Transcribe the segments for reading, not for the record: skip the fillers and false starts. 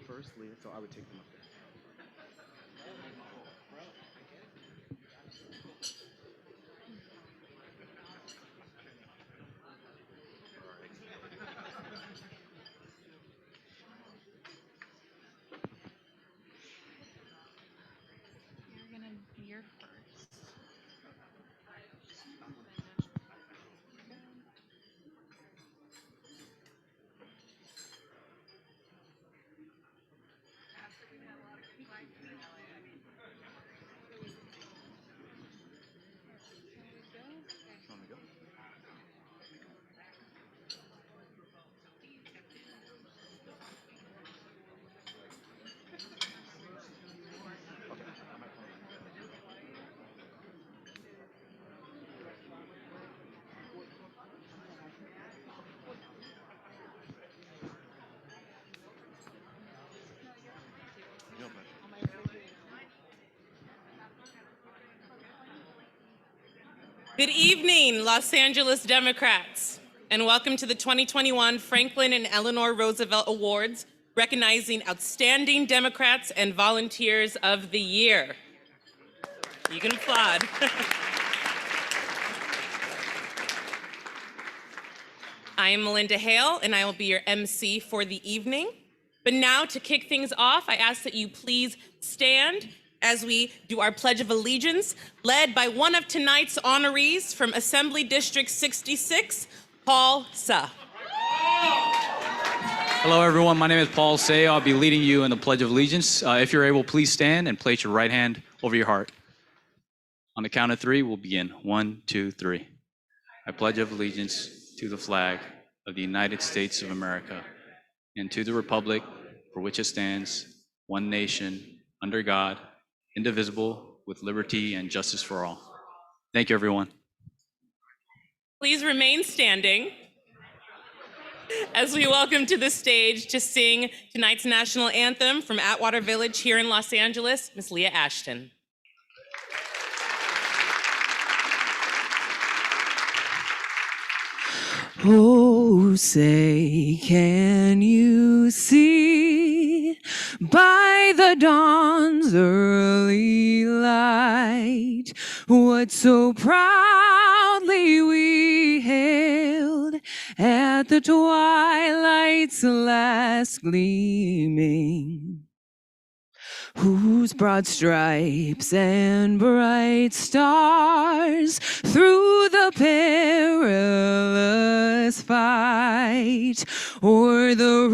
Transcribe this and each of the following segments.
first, Leah, so I would take them up there. You're first. Want me to go? No pressure. Good evening, Los Angeles Democrats, and welcome to the 2021 Franklin and Eleanor Roosevelt Awards, recognizing outstanding Democrats and volunteers of the year. You can applaud. I am Melinda Hale, and I will be your MC for the evening. But now, to kick things off, I ask that you please stand as we do our Pledge of Allegiance, led by one of tonight's honorees from Assembly District 66, Paul Suh. Hello, everyone. My name is Paul Say. I'll be leading you in the Pledge of Allegiance. If you're able, please stand and place your right hand over your heart. On the count of three, we'll begin. 1, 2, 3. I pledge allegiance to the flag of the United States of America and to the republic for which it stands, one nation, under God, indivisible, with liberty and justice for all. Thank you, everyone. Please remain standing as we welcome to the stage to sing tonight's national anthem from Atwater Village here in Los Angeles, Miss Leah Ashton. Oh, say, can you see by the dawn's early light what so proudly we hailed at the twilight's last gleaming? Whose broad stripes and bright stars through the perilous fight o'er the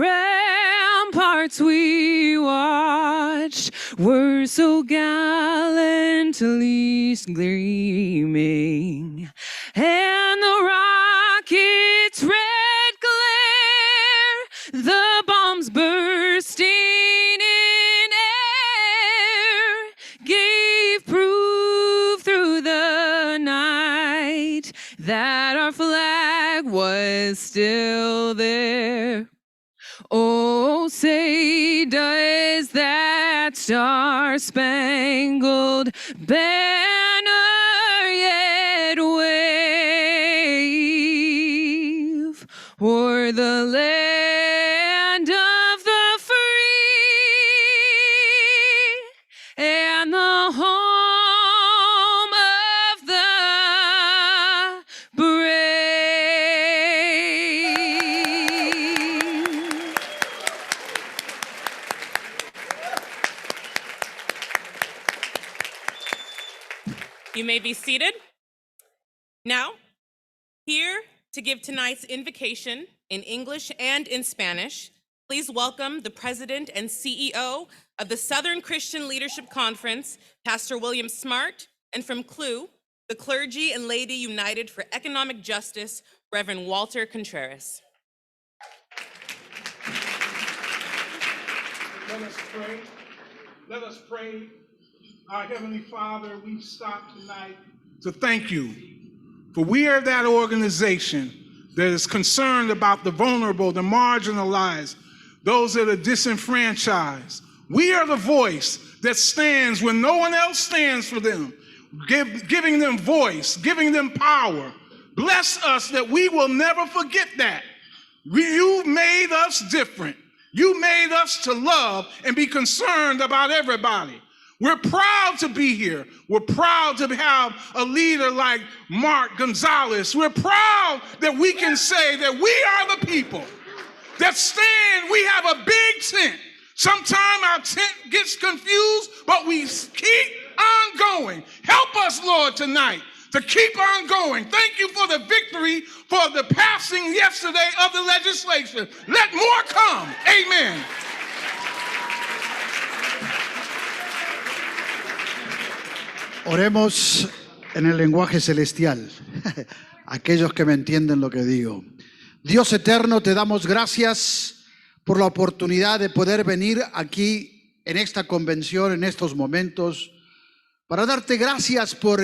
ramparts we watched were so gallantly gleaming, and the rocket's red glare, the bombs bursting in air, gave proof through the night that our flag was still there. Oh, say, does that star-spangled banner yet wave o'er the land of the free and the home of the brave? You may be seated. Now, here to give tonight's invocation in English and in Spanish, please welcome the President and CEO of the Southern Christian Leadership Conference, Pastor William Smart, and from CLU, the Clergy and Laity United for Economic Justice, Reverend Walter Contreras. Let us pray. Let us pray. Our Heavenly Father, we stop tonight to thank you, for we are that organization that is concerned about the vulnerable, the marginalized, those that are disenfranchised. We are the voice that stands when no one else stands for them, giving them voice, giving them power. Bless us that we will never forget that. You've made us different. You made us to love and be concerned about everybody. We're proud to be here. We're proud to have a leader like Mark Gonzalez. We're proud that we can say that we are the people that stand. We have a big tent. Sometimes our tent gets confused, but we keep on going. Help us, Lord, tonight to keep on going. Thank you for the victory, for the passing yesterday of the legislation. Let more come. Amen. Oremos en el lenguaje celestial. Aquellos que me entienden lo que digo. Dios eterno, te damos gracias por la oportunidad de poder venir aquí en esta convención, en estos momentos, para darte gracias por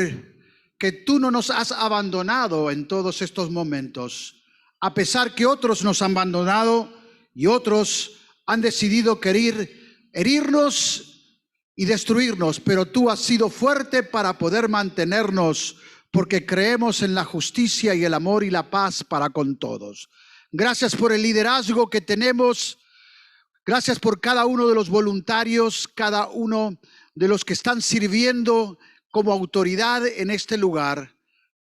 que tú no nos has abandonado en todos estos momentos, a pesar que otros nos han abandonado y otros han decidido querer herirnos y destruirnos, pero tú has sido fuerte para poder mantenernos, porque creemos en la justicia y el amor y la paz para con todos. Gracias por el liderazgo que tenemos. Gracias por cada uno de los voluntarios, cada uno de los que están sirviendo como autoridad en este lugar.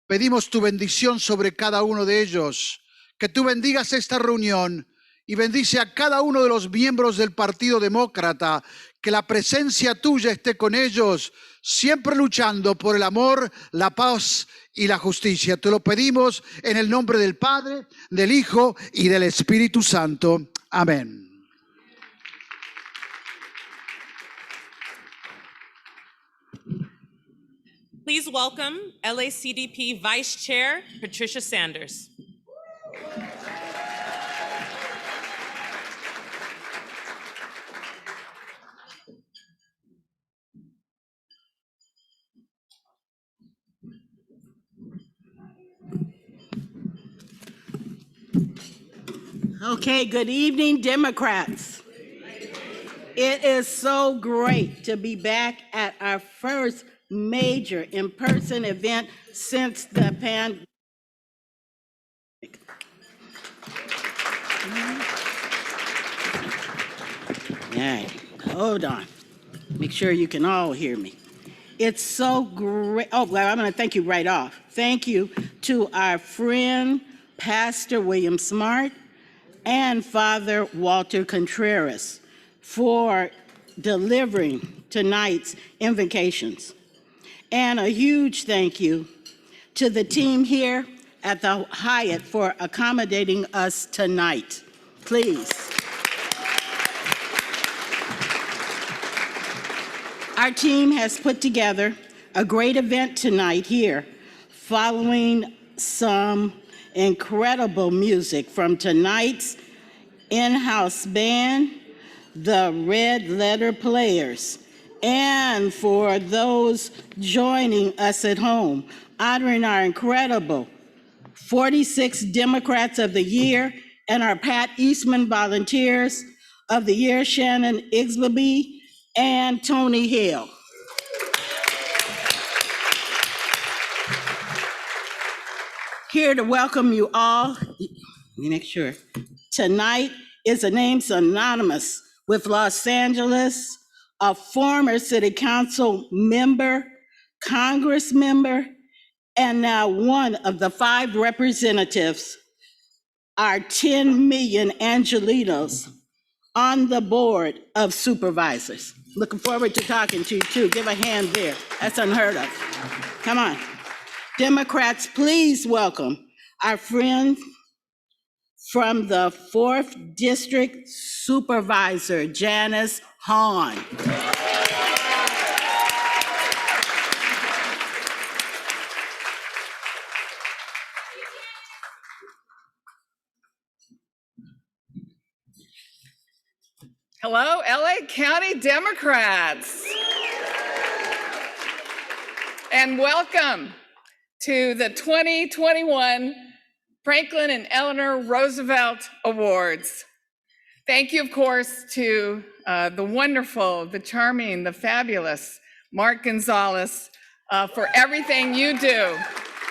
Pedimos tu bendición sobre cada uno de ellos, que tú bendigas esta reunión y bendice a cada uno de los miembros del Partido Demócrata, que la presencia tuya esté con ellos, siempre luchando por el amor, la paz y la justicia. Te lo pedimos en el nombre del Padre, del Hijo y del Espíritu Santo. Amén. Please welcome LACDP Vice Chair Patricia Sanders. Okay, good evening, Democrats. It is so great to be back at our first major in-person event since the pandemic. All right, hold on. Make sure you can all hear me. It's so great. Oh, well, I'm going to thank you right off. Thank you to our friend, Pastor William Smart, and Father Walter Contreras for delivering tonight's invocations. And a huge thank you to the team here at the Hyatt for accommodating us tonight. Please. Our team has put together a great event tonight here, following some incredible music from tonight's in-house band, the Red Letter Players, and for those joining us at home, honoring our incredible 46 Democrats of the Year and our Pat Eastman Volunteers of the Year, Shannon Igsby and Tony Hill. Here to welcome you all, let me make sure. Tonight is a name synonymous with Los Angeles, a former city council member, Congress member, and now one of the 5 representatives, our 10 million Angelinos on the board of supervisors. Looking forward to talking to you too. Give a hand there. That's unheard of. Come on. Democrats, please welcome our friend from the 4th District Supervisor, Janice Hahn. Hello, LA County Democrats. And welcome to the 2021 Franklin and Eleanor Roosevelt Awards. Thank you, of course, to the wonderful, the charming, the fabulous Mark Gonzalez for everything you do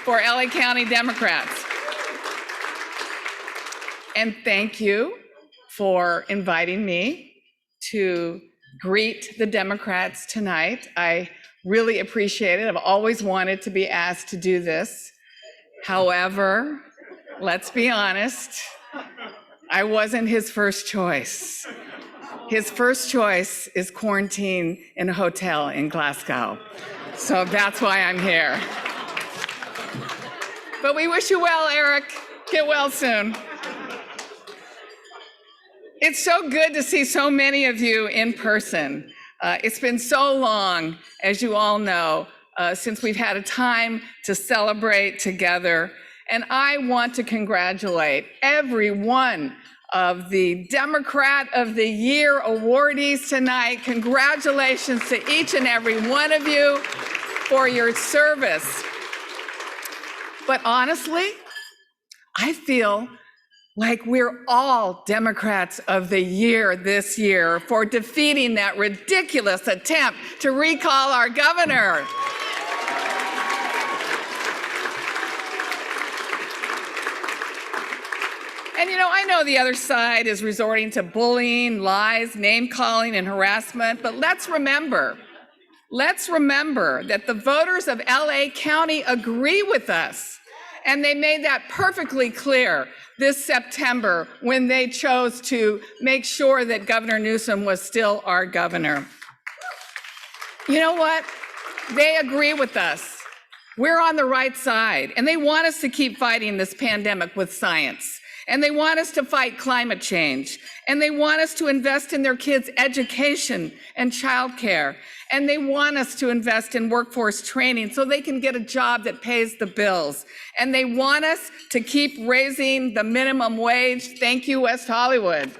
for LA County Democrats. And thank you for inviting me to greet the Democrats tonight. I really appreciate it. I've always wanted to be asked to do this. However, let's be honest, I wasn't his first choice. His first choice is quarantine in a hotel in Glasgow. So that's why I'm here. But we wish you well, Eric. Get well soon. It's so good to see so many of you in person. It's been so long, as you all know, since we've had a time to celebrate together. And I want to congratulate every one of the Democrat of the Year awardees tonight. Congratulations to each and every one of you for your service. But honestly, I feel like we're all Democrats of the Year this year for defeating that ridiculous attempt to recall our governor. And you know, I know the other side is resorting to bullying, lies, name-calling, and harassment, but let's remember that the voters of LA County agree with us, and they made that perfectly clear this September when they chose to make sure that Governor Newsom was still our governor. You know what? They agree with us. We're on the right side, and they want us to keep fighting this pandemic with science. And they want us to fight climate change. And they want us to invest in their kids' education and childcare. And they want us to invest in workforce training so they can get a job that pays the bills. And they want us to keep raising the minimum wage. Thank you, West Hollywood.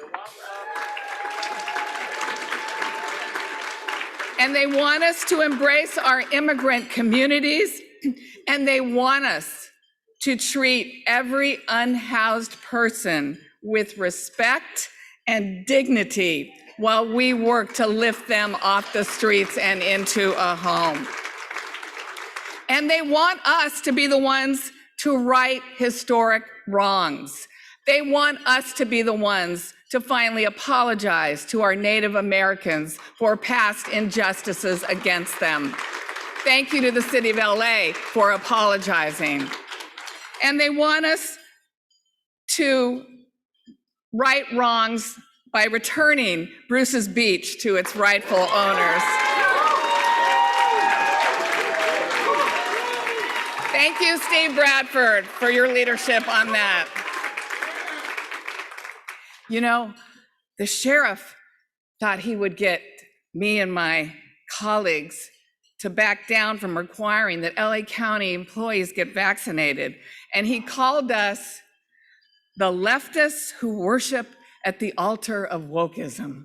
And they want us to embrace our immigrant communities. And they want us to treat every unhoused person with respect and dignity while we work to lift them off the streets and into a home. And they want us to be the ones to right historic wrongs. They want us to be the ones to finally apologize to our Native Americans for past injustices against them. Thank you to the City of LA for apologizing. And they want us to right wrongs by returning Bruce's Beach to its rightful owners. Thank you, Steve Bradford, for your leadership on that. You know, the sheriff thought he would get me and my colleagues to back down from requiring that LA County employees get vaccinated. And he called us the leftists who worship at the altar of wokeism.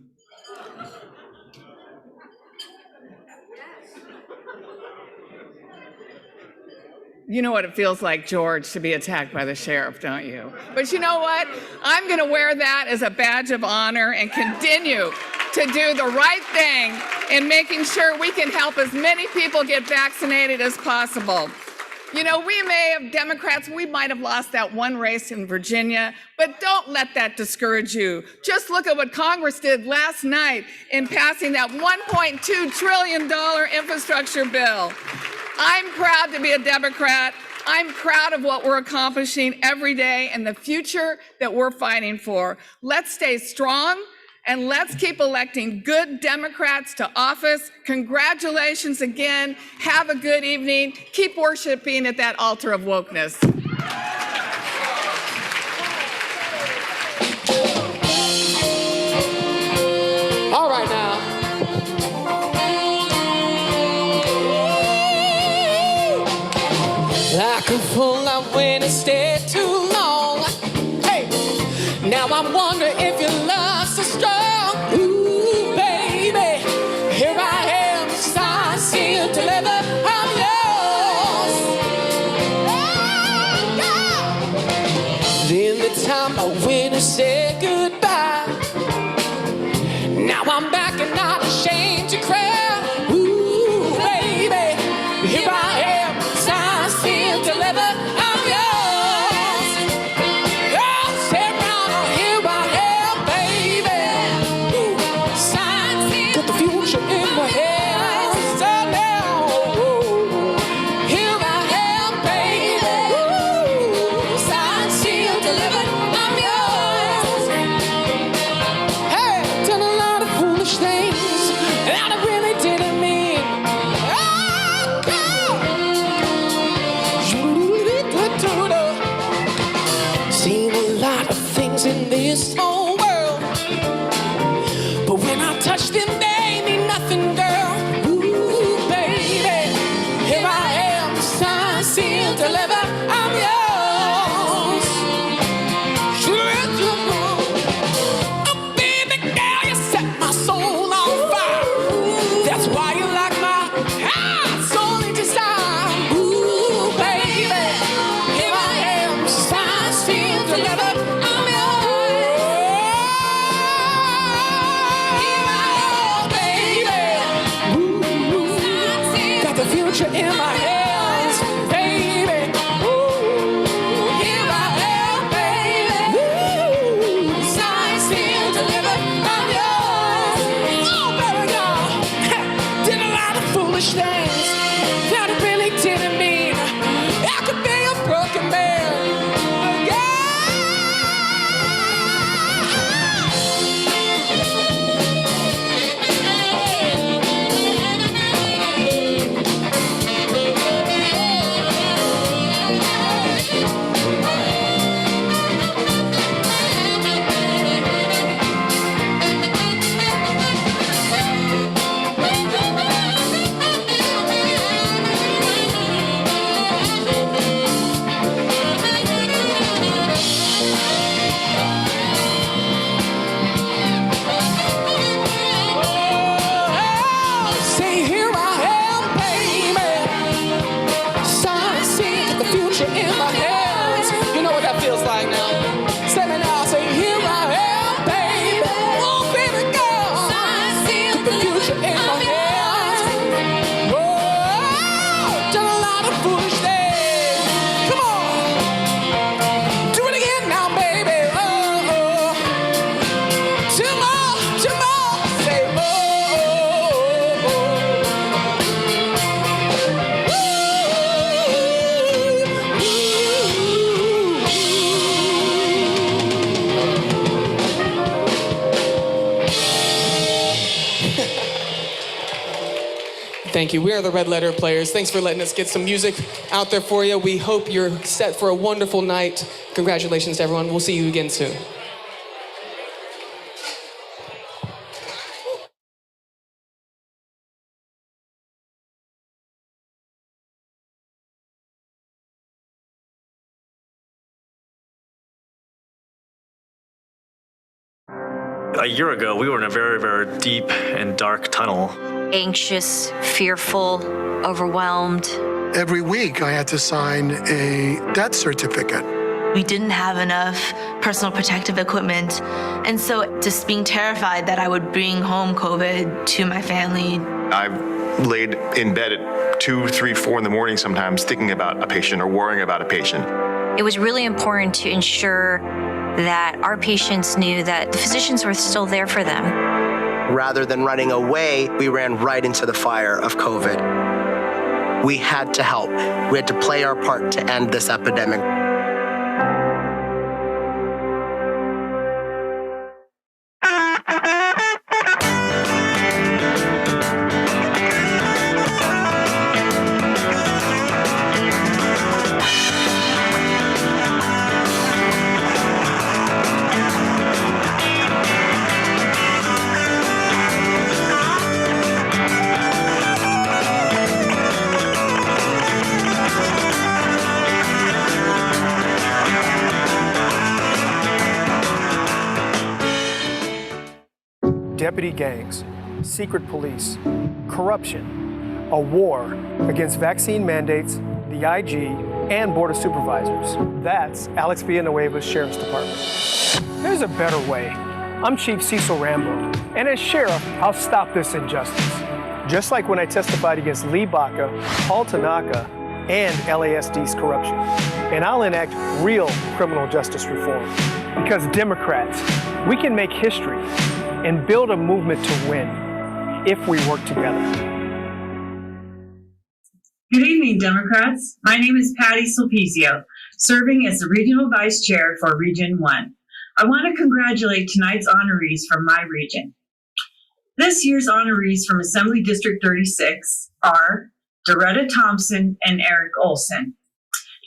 You know what it feels like, George, to be attacked by the sheriff, don't you? But you know what? I'm gonna wear that as a badge of honor and continue to do the right thing in making sure we can help as many people get vaccinated as possible. You know, Democrats, we might have lost that one race in Virginia, but don't let that discourage you. Just look at what Congress did last night in passing that $1.2 trillion infrastructure bill. I'm proud to be a Democrat. I'm proud of what we're accomplishing every day and the future that we're fighting for. Let's stay strong. And let's keep electing good Democrats to office. Congratulations again. Have a good evening. Keep worshiping at that altar of wokeness. All right now. Like a fool, I went and stayed too long. Hey, now I'm wondering if your love's so strong. Ooh, baby, here I am, I see you deliver, I'm yours. Then the time I went and said goodbye. Now I'm back and not ashamed to cry. Ooh, baby, here I am, I see you deliver, I'm yours. Oh, stay around, here I am, baby. I'm yours. Here I am, baby. Got the future in my hands, baby. Here I am, baby. Signs still delivered. I'm yours. Oh, baby girl. Did a lot of foolish things that it really didn't mean. I could be a broken man. Say here I am, baby. Signs see the future in my hands. You know what that feels like now. Say me now. Say here I am, baby. Oh, baby girl. Signs see the future in my hands. Oh, done a lot of foolish things. Come on, do it again now, baby. Oh, oh. Two more, two more. Say oh, oh, oh. Thank you. We are the Red Letter Players. Thanks for letting us get some music out there for you. We hope you're set for a wonderful night. Congratulations to everyone. We'll see you again soon. A year ago, we were in a very, very deep and dark tunnel. Anxious, fearful, overwhelmed. Every week I had to sign a death certificate. We didn't have enough personal protective equipment. And so just being terrified that I would bring home COVID to my family. I've laid in bed at 2, 3, 4 in the morning sometimes thinking about a patient or worrying about a patient. It was really important to ensure that our patients knew that the physicians were still there for them. Rather than running away, we ran right into the fire of COVID. We had to help. We had to play our part to end this epidemic. Deputy gangs, secret police, corruption, a war against vaccine mandates, the IG, and Board of Supervisors. That's Alex Villanueva's Sheriff's Department. There's a better way. I'm Chief Cecil Rambo, and as Sheriff, I'll stop this injustice. Just like when I testified against Lee Baca, Paul Tanaka, and LASD's corruption. And I'll enact real criminal justice reform. Because Democrats, we can make history and build a movement to win if we work together. Good evening, Democrats. My name is Patty Sulpizio, serving as the Regional Vice Chair for Region 1. I want to congratulate tonight's honorees from my region. This year's honorees from Assembly District 36 are Doretta Thompson and Eric Olson.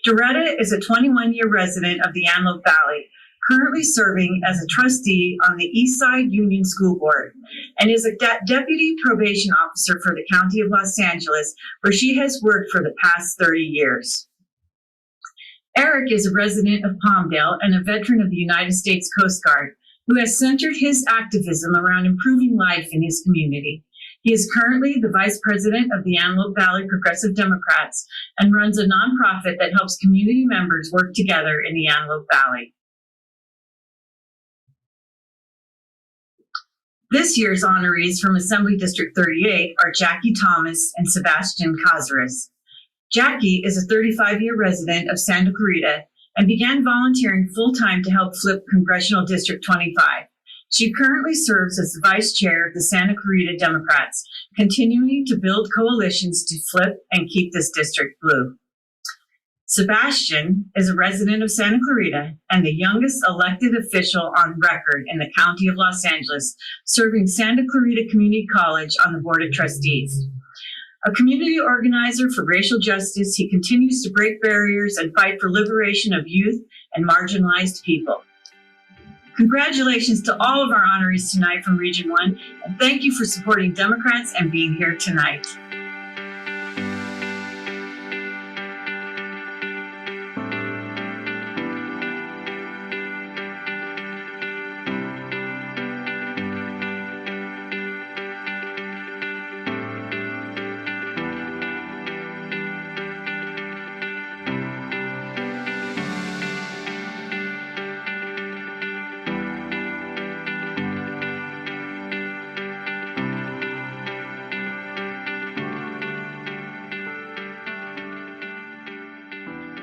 Doretta is a 21-year resident of the Antelope Valley, currently serving as a trustee on the Eastside Union School Board, and is a deputy probation officer for the County of Los Angeles, where she has worked for the past 30 years. Eric is a resident of Palmdale and a veteran of the United States Coast Guard, who has centered his activism around improving life in his community. He is currently the vice president of the Antelope Valley Progressive Democrats and runs a nonprofit that helps community members work together in the Antelope Valley. This year's honorees from Assembly District 38 are Jackie Thomas and Sebastian Cazares. Jackie is a 35-year resident of Santa Clarita and began volunteering full-time to help flip Congressional District 25. She currently serves as the vice chair of the Santa Clarita Democrats, continuing to build coalitions to flip and keep this district blue. Sebastian is a resident of Santa Clarita and the youngest elected official on record in the County of Los Angeles, serving Santa Clarita Community College on the Board of Trustees. A community organizer for racial justice, he continues to break barriers and fight for liberation of youth and marginalized people. Congratulations to all of our honorees tonight from Region 1, and thank you for supporting Democrats and being here tonight.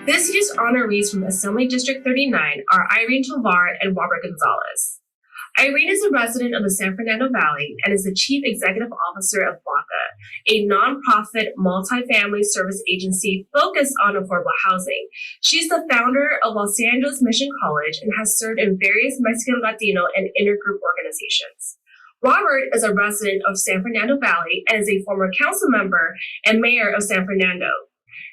This year's honorees from Assembly District 39 are Irene Tovar and Robert Gonzalez. Irene is a resident of the San Fernando Valley and is the Chief Executive Officer of BLACA, a nonprofit multifamily service agency focused on affordable housing. She's the founder of Los Angeles Mission College and has served in various Mexican, Latino, and intergroup organizations. Robert is a resident of San Fernando Valley and is a former council member and mayor of San Fernando.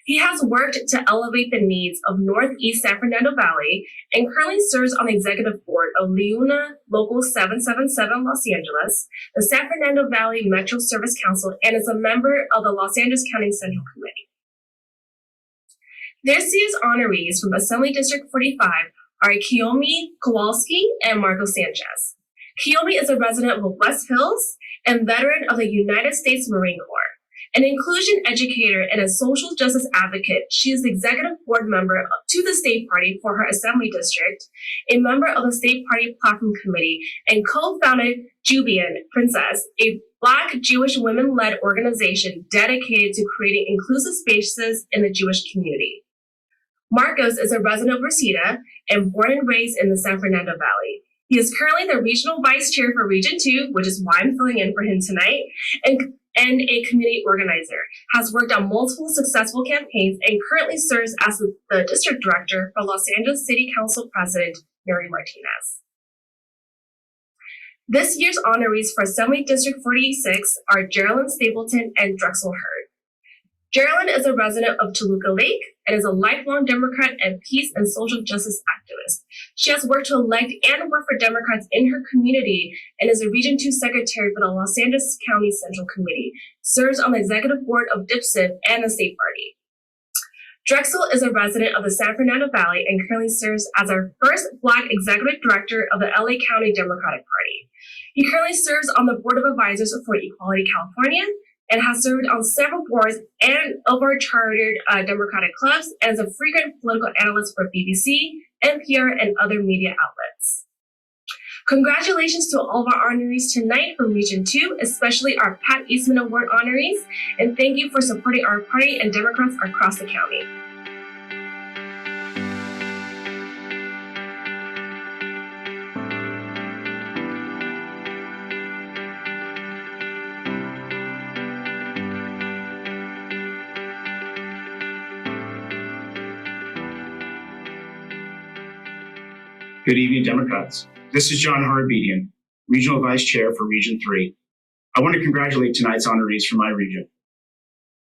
He has worked to elevate the needs of Northeast San Fernando Valley and currently serves on the executive board of LIUNA Local 777 Los Angeles, the San Fernando Valley Metro Service Council, and is a member of the Los Angeles County Central Committee. This year's honorees from Assembly District 45 are Kiyomi Kowalski and Marco Sanchez. Kiyomi is a resident of West Hills and veteran of the United States Marine Corps. An inclusion educator and a social justice advocate, she is the executive board member to the state party for her assembly district, a member of the state party platform committee, and co-founded Jubian Princess, a Black Jewish women-led organization dedicated to creating inclusive spaces in the Jewish community. Marcos is a resident of Reseda and born and raised in the San Fernando Valley. He is currently the regional vice chair for Region 2, which is why I'm filling in for him tonight, and a community organizer, has worked on multiple successful campaigns, and currently serves as the district director for Los Angeles City Council President Mary Martinez. This year's honorees for Assembly District 46 are Geraldine Stapleton and Drexel Hurd. Geraldine is a resident of Toluca Lake and is a lifelong Democrat and peace and social justice activist. She has worked to elect and work for Democrats in her community and is a Region 2 secretary for the Los Angeles County Central Committee, serves on the executive board of DIPSIB and the state party. Drexel is a resident of the San Fernando Valley and currently serves as our first Black executive director of the LA County Democratic Party. He currently serves on the board of advisors for Equality California and has served on several boards and of our chartered Democratic clubs, and is a frequent political analyst for BBC, NPR, and other media outlets. Congratulations to all of our honorees tonight from Region 2, especially our Pat Eastman Award honorees, and thank you for supporting our party and Democrats across the county. Good evening, Democrats. This is John Harbedian, Regional Vice Chair for Region 3. I want to congratulate tonight's honorees from my region.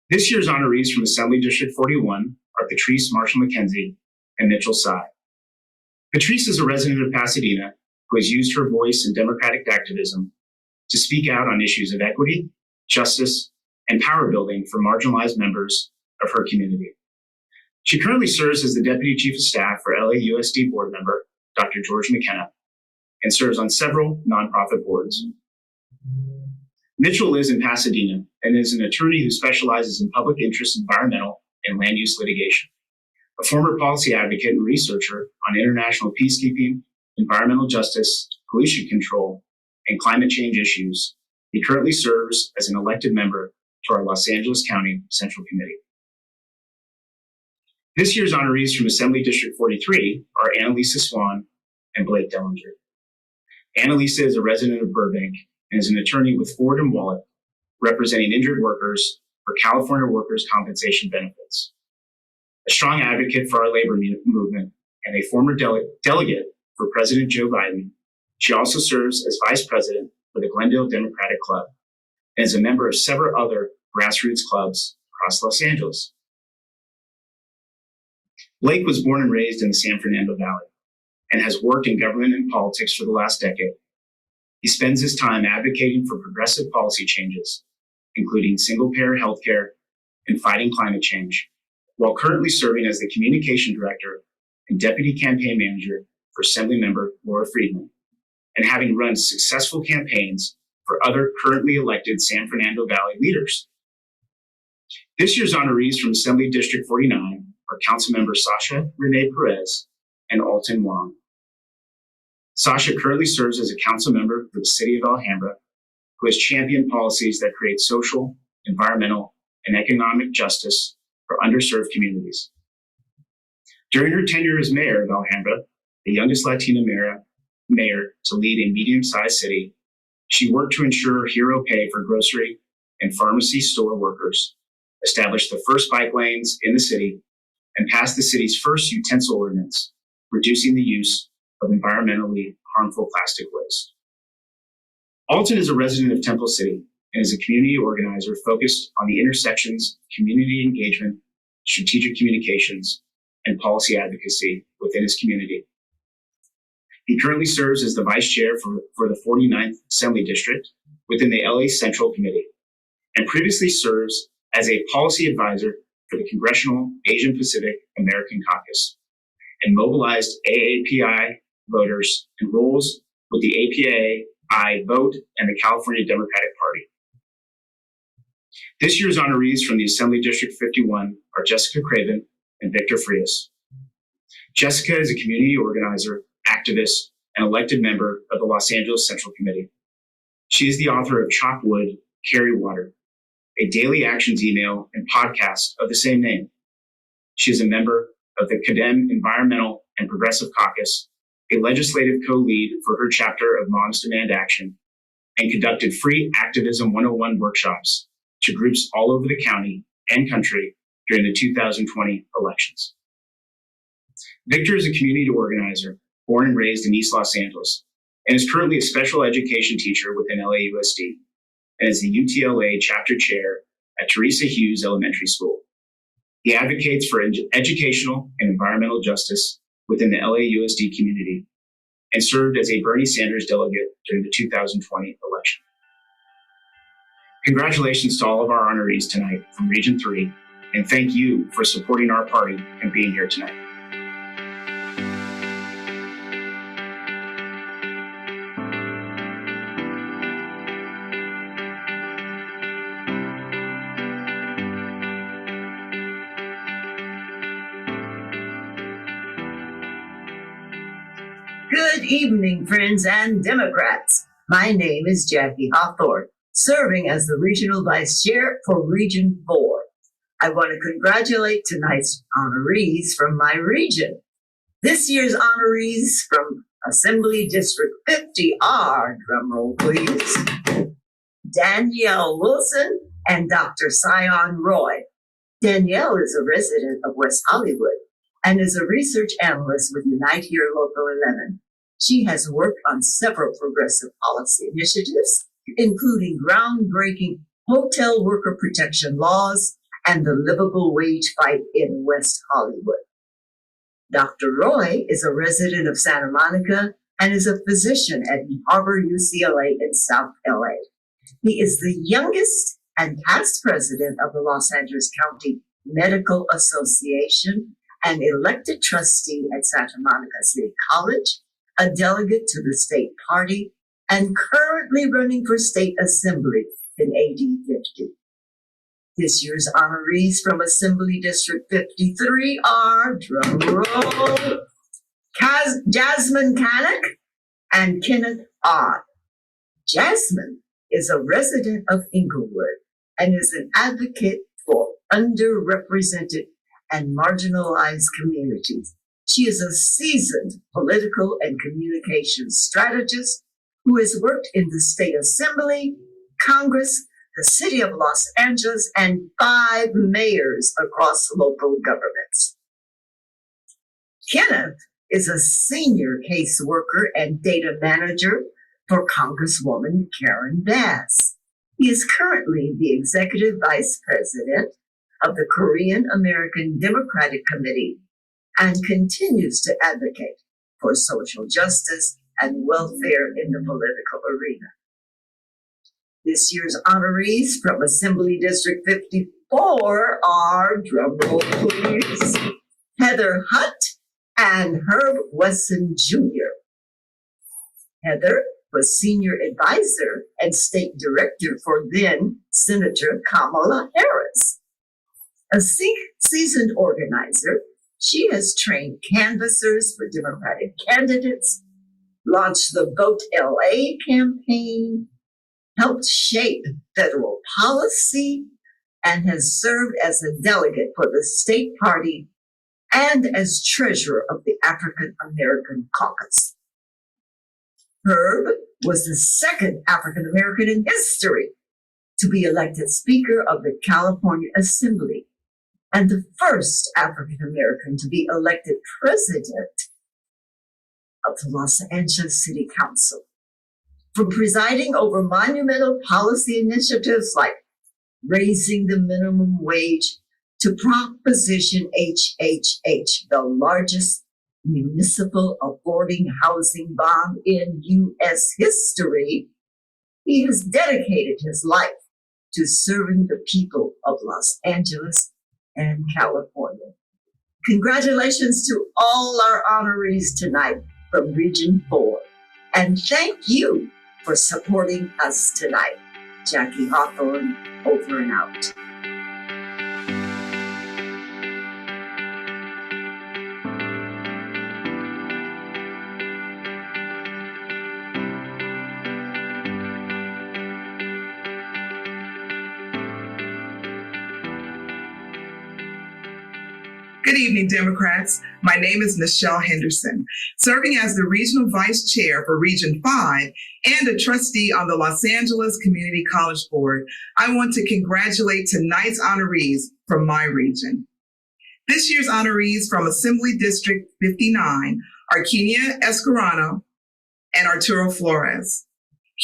This year's honorees from Assembly District 41 are Patrice Marshall-McKenzie and Mitchell Sy. Patrice is a resident of Pasadena who has used her voice in democratic activism to speak out on issues of equity, justice, and power building for marginalized members of her community. She currently serves as the Deputy Chief of Staff for LAUSD board member Dr. George McKenna, and serves on several nonprofit boards. Mitchell lives in Pasadena and is an attorney who specializes in public interest environmental and land use litigation, a former policy advocate and researcher on international peacekeeping, environmental justice, pollution control, and climate change issues, he currently serves as an elected member to our Los Angeles County Central Committee. This year's honorees from Assembly District 43 are Annalisa Swan and Blake Dellinger. Annalisa is a resident of Burbank and is an attorney with Ford & Wallet, representing injured workers for California workers' compensation benefits. A strong advocate for our labor movement and a former delegate for President Joe Biden, she also serves as vice president for the Glendale Democratic Club and is a member of several other grassroots clubs across Los Angeles. Blake was born and raised in the San Fernando Valley and has worked in government and politics for the last decade. He spends his time advocating for progressive policy changes, including single-payer healthcare and fighting climate change, while currently serving as the communication director and deputy campaign manager for Assemblymember Laura Friedman, and having run successful campaigns for other currently elected San Fernando Valley leaders. This year's honorees from Assembly District 49 are Councilmember Sasha Renee Perez and Alton Wong. Sasha currently serves as a council member for the city of Alhambra, who has championed policies that create social, environmental, and economic justice for underserved communities. During her tenure as mayor of Alhambra, the youngest Latina mayor to lead a medium-sized city, she worked to ensure hero pay for grocery and pharmacy store workers, established the first bike lanes in the city, and passed the city's first utensil ordinance, reducing the use of environmentally harmful plastic waste. Alton is a resident of Temple City and is a community organizer focused on the intersections of community engagement, strategic communications, and policy advocacy within his community. He currently serves as the vice chair for the 49th Assembly District within the LA Central Committee, and previously serves as a policy advisor for the Congressional Asian Pacific American Caucus, and mobilized AAPI voters and roles with the API Vote and the California Democratic Party. This year's honorees from the Assembly District 51 are Jessica Craven and Victor Frias. Jessica is a community organizer, activist, and elected member of the Los Angeles Central Committee. She is the author of Chop Wood, Carry Water, a daily actions email and podcast of the same name. She is a member of the Condemn Environmental and Progressive Caucus, a legislative co-lead for her chapter of Moms Demand Action, and conducted free Activism 101 workshops to groups all over the county and country during the 2020 elections. Victor is a community organizer born and raised in East Los Angeles and is currently a special education teacher within LAUSD and is the UTLA chapter chair at Teresa Hughes Elementary School. He advocates for educational and environmental justice within the LAUSD community and served as a Bernie Sanders delegate during the 2020 election. Congratulations to all of our honorees tonight from Region 3, and thank you for supporting our party and being here tonight. Good evening, friends and Democrats. My name is Jackie Hawthorne, serving as the Regional Vice Chair for Region 4. I want to congratulate tonight's honorees from my region. This year's honorees from Assembly District 50 are, drumroll please, Danielle Wilson and Dr. Sion Roy. Danielle is a resident of West Hollywood and is a research analyst with Unite Here Local 11. She has worked on several progressive policy initiatives, including groundbreaking hotel worker protection laws and the livable wage fight in West Hollywood. Dr. Roy is a resident of Santa Monica and is a physician at Harbor UCLA in South LA. He is the youngest and past president of the Los Angeles County Medical Association, an elected trustee at Santa Monica City College, a delegate to the state party, and currently running for state assembly in AD 50. This year's honorees from Assembly District 53 are, drumroll, Jasmine Kanek and Kenneth Odd. Jasmine is a resident of Inglewood and is an advocate for underrepresented and marginalized communities. She is a seasoned political and communications strategist who has worked in the state assembly, Congress, the city of Los Angeles, and 5 mayors across local governments. Kenneth is a senior caseworker and data manager for Congresswoman Karen Bass. He is currently the executive vice president of the Korean American Democratic Committee and continues to advocate for social justice and welfare in the political arena. This year's honorees from Assembly District 54 are, drumroll please, Heather Hutt and Herb Wesson Jr. Heather was senior advisor and state director for then Senator Kamala Harris. A seasoned organizer, she has trained canvassers for Democratic candidates, launched the Vote LA campaign, helped shape federal policy, and has served as a delegate for the state party and as treasurer of the African American Caucus. Herb was the second African American in history to be elected Speaker of the California Assembly and the first African American to be elected President of the Los Angeles City Council. From presiding over monumental policy initiatives like raising the minimum wage to Proposition HHH, the largest municipal affording housing bond in U.S. history, he has dedicated his life to serving the people of Los Angeles and California. Congratulations to all our honorees tonight from Region 4. And thank you for supporting us tonight. Jackie Hawthorne, over and out. Good evening, Democrats. My name is Michelle Henderson. Serving as the Regional Vice Chair for Region 5 and a trustee on the Los Angeles Community College Board, I want to congratulate tonight's honorees from my region. This year's honorees from Assembly District 59 are Kenia Escarano and Arturo Flores.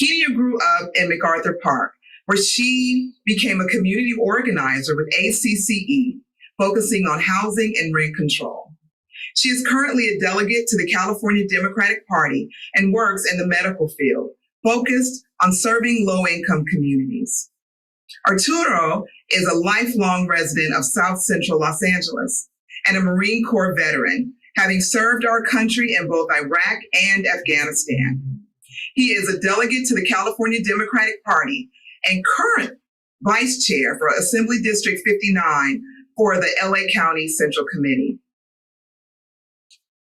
Kenia grew up in MacArthur Park, where she became a community organizer with ACCE, focusing on housing and rent control. She is currently a delegate to the California Democratic Party and works in the medical field, focused on serving low-income communities. Arturo is a lifelong resident of South Central Los Angeles and a Marine Corps veteran, having served our country in both Iraq and Afghanistan. He is a delegate to the California Democratic Party and current vice chair for Assembly District 59 for the LA County Central Committee.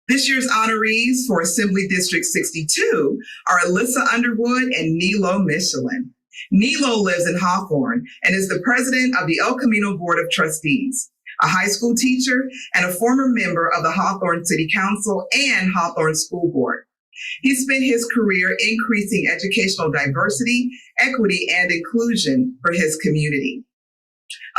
This year's honorees for Assembly District 62 are Alyssa Underwood and Nilo Michelin. Nilo lives in Hawthorne and is the president of the El Camino Board of Trustees, a high school teacher and a former member of the Hawthorne City Council and Hawthorne School Board. He spent his career increasing educational diversity, equity, and inclusion for his community.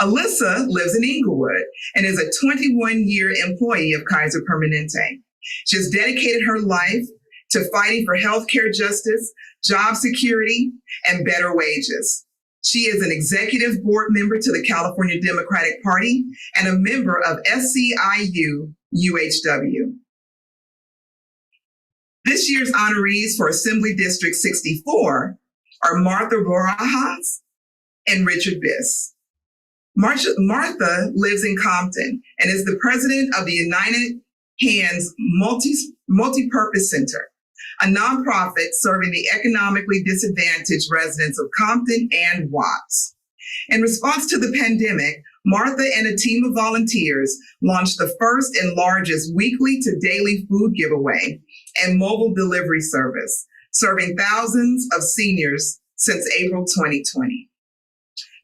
Alyssa lives in Inglewood and is a 21-year employee of Kaiser Permanente. She has dedicated her life to fighting for healthcare justice, job security, and better wages. She is an executive board member to the California Democratic Party and a member of SCIU UHW. This year's honorees for Assembly District 64 are Martha Barajas and Richard Biss. Martha lives in Compton and is the president of the United Hands Multi-Purpose Center, a nonprofit serving the economically disadvantaged residents of Compton and Watts. In response to the pandemic, Martha and a team of volunteers launched the first and largest weekly to daily food giveaway and mobile delivery service, serving thousands of seniors since April 2020.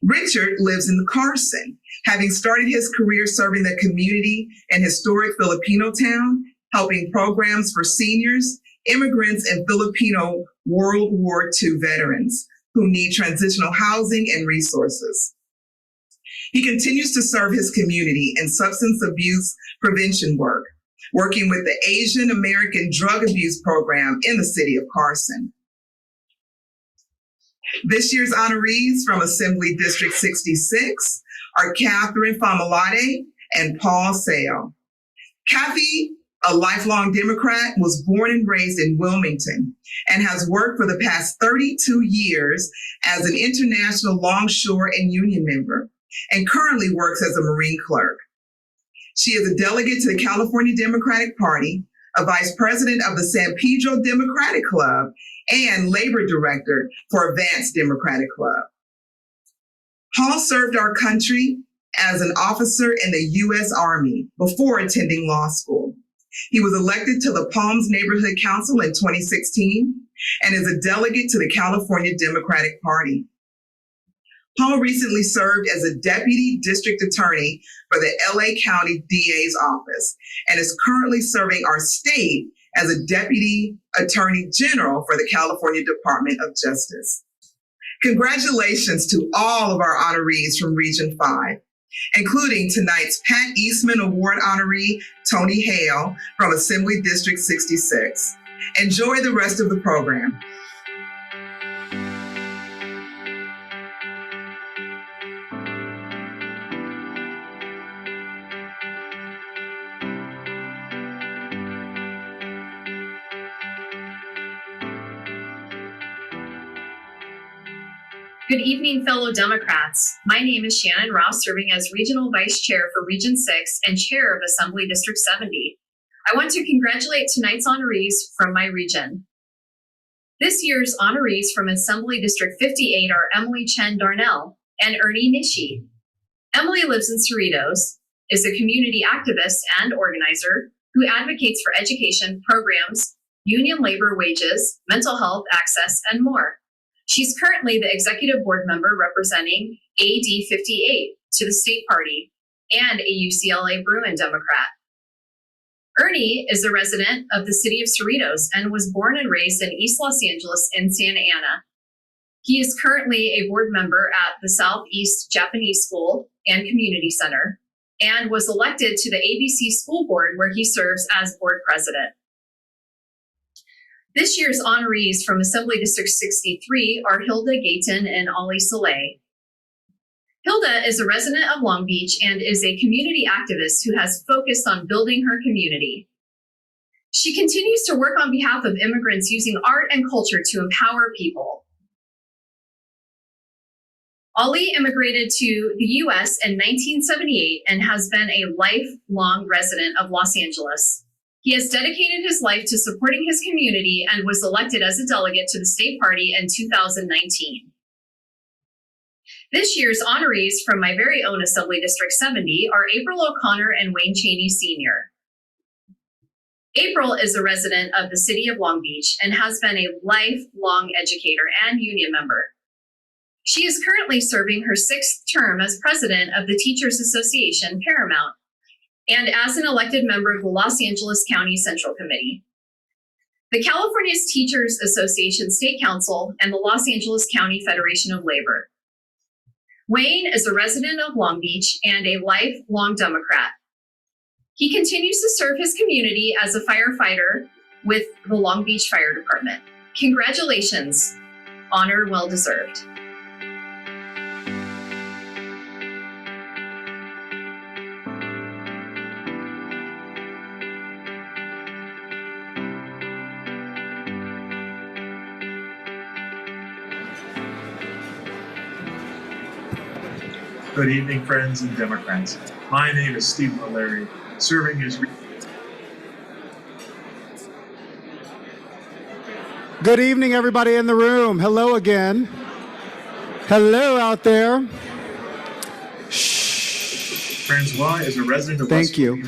Richard lives in Carson, having started his career serving the community in historic Filipino town, helping programs for seniors, immigrants, and Filipino World War II veterans who need transitional housing and resources. He continues to serve his community in substance abuse prevention work, working with the Asian American Drug Abuse Program in the city of Carson. This year's honorees from Assembly District 66 are Catherine Famulade and Paul Sale. Kathy, a lifelong Democrat, was born and raised in Wilmington and has worked for the past 32 years as an international longshore and union member and currently works as a Marine clerk. She is a delegate to the California Democratic Party, a vice president of the San Pedro Democratic Club, and labor director for Advanced Democratic Club. Paul served our country as an officer in the U.S. Army before attending law school. He was elected to the Palms Neighborhood Council in 2016 and is a delegate to the California Democratic Party. Paul recently served as a deputy district attorney for the LA County DA's office and is currently serving our state as a deputy attorney general for the California Department of Justice. Congratulations to all of our honorees from Region 5, including tonight's Pat Eastman Award honoree, Tony Hale from Assembly District 66. Enjoy the rest of the program. Good evening, fellow Democrats. My name is Shannon Ross, serving as Regional Vice Chair for Region 6 and Chair of Assembly District 70. I want to congratulate tonight's honorees from my region. This year's honorees from Assembly District 58 are Emily Chen Darnell and Ernie Nishi. Emily lives in Cerritos, is a community activist and organizer who advocates for education, programs, union labor wages, mental health access, and more. She's currently the executive board member representing AD 58 to the state party and a UCLA Bruin Democrat. Ernie is a resident of the city of Cerritos and was born and raised in East Los Angeles in Santa Ana. He is currently a board member at the Southeast Japanese School and Community Center and was elected to the ABC School Board where he serves as board president. This year's honorees from Assembly District 63 are Hilda Gayton and Ollie Soleil. Hilda is a resident of Long Beach and is a community activist who has focused on building her community. She continues to work on behalf of immigrants using art and culture to empower people. Ollie immigrated to the US in 1978 and has been a lifelong resident of Los Angeles. He has dedicated his life to supporting his community and was elected as a delegate to the state party in 2019. This year's honorees from my very own Assembly District 70 are April O'Connor and Wayne Cheney Sr. April is a resident of the city of Long Beach and has been a lifelong educator and union member. She is currently serving her 6th term as president of the Teachers Association, Paramount, and as an elected member of the Los Angeles County Central Committee. The California Teachers Association State Council and the Los Angeles County Federation of Labor. Wayne is a resident of Long Beach and a lifelong Democrat. He continues to serve his community as a firefighter with the Long Beach Fire Department. Congratulations, honor well deserved. Good evening, friends and Democrats. My name is Steve O'Leary, serving as... Good evening, everybody in the room. Hello again. Hello out there. Francois is a resident of Thank you.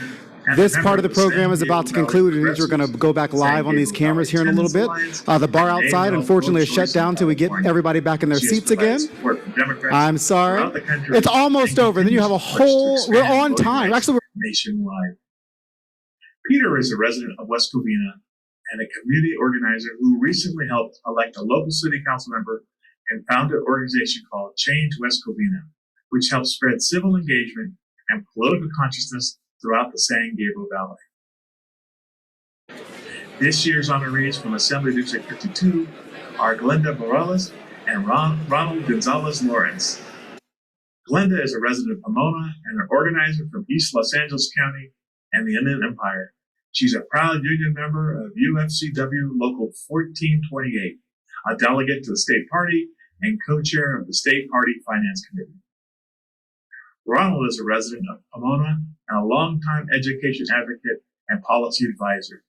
This part of the program is about to conclude, and we're going to go back live on these cameras here in a little bit. The bar outside, unfortunately, is shut down until we get everybody back in their seats again. I'm sorry. It's almost over. Then you have a whole, we're on time. Actually, nationwide. Peter is a resident of West Covina and a community organizer who recently helped elect a local city council member and founded an organization called Change West Covina, which helps spread civil engagement and political consciousness throughout the San Gabriel Valley. This year's honorees from Assembly District 52 are Glenda Morales and Ronald Gonzalez Lawrence. Glenda is a resident of Pomona and an organizer from East Los Angeles County and the Inland Empire. She's a proud union member of UFCW Local 1428, a delegate to the state party and co-chair of the state party finance committee. Ronald is a resident of Pomona and a longtime education advocate and policy advisor.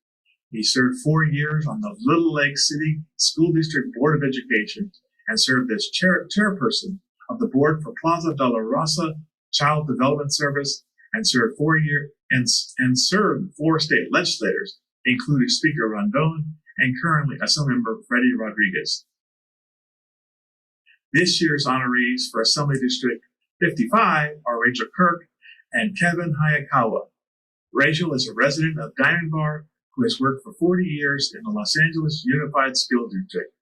He served 4 years on the Little Lake City School District Board of Education and served as chairperson of the board for Plaza de la Raza Child Development Service and served 4 years and served 4 state legislators, including Speaker Rondon and currently Assemblymember Freddie Rodriguez. This year's honorees for Assembly District 55 are Rachel Kirk and Kevin Hayakawa. Rachel is a resident of Diamond Bar who has worked for 40 years in the Los Angeles Unified School District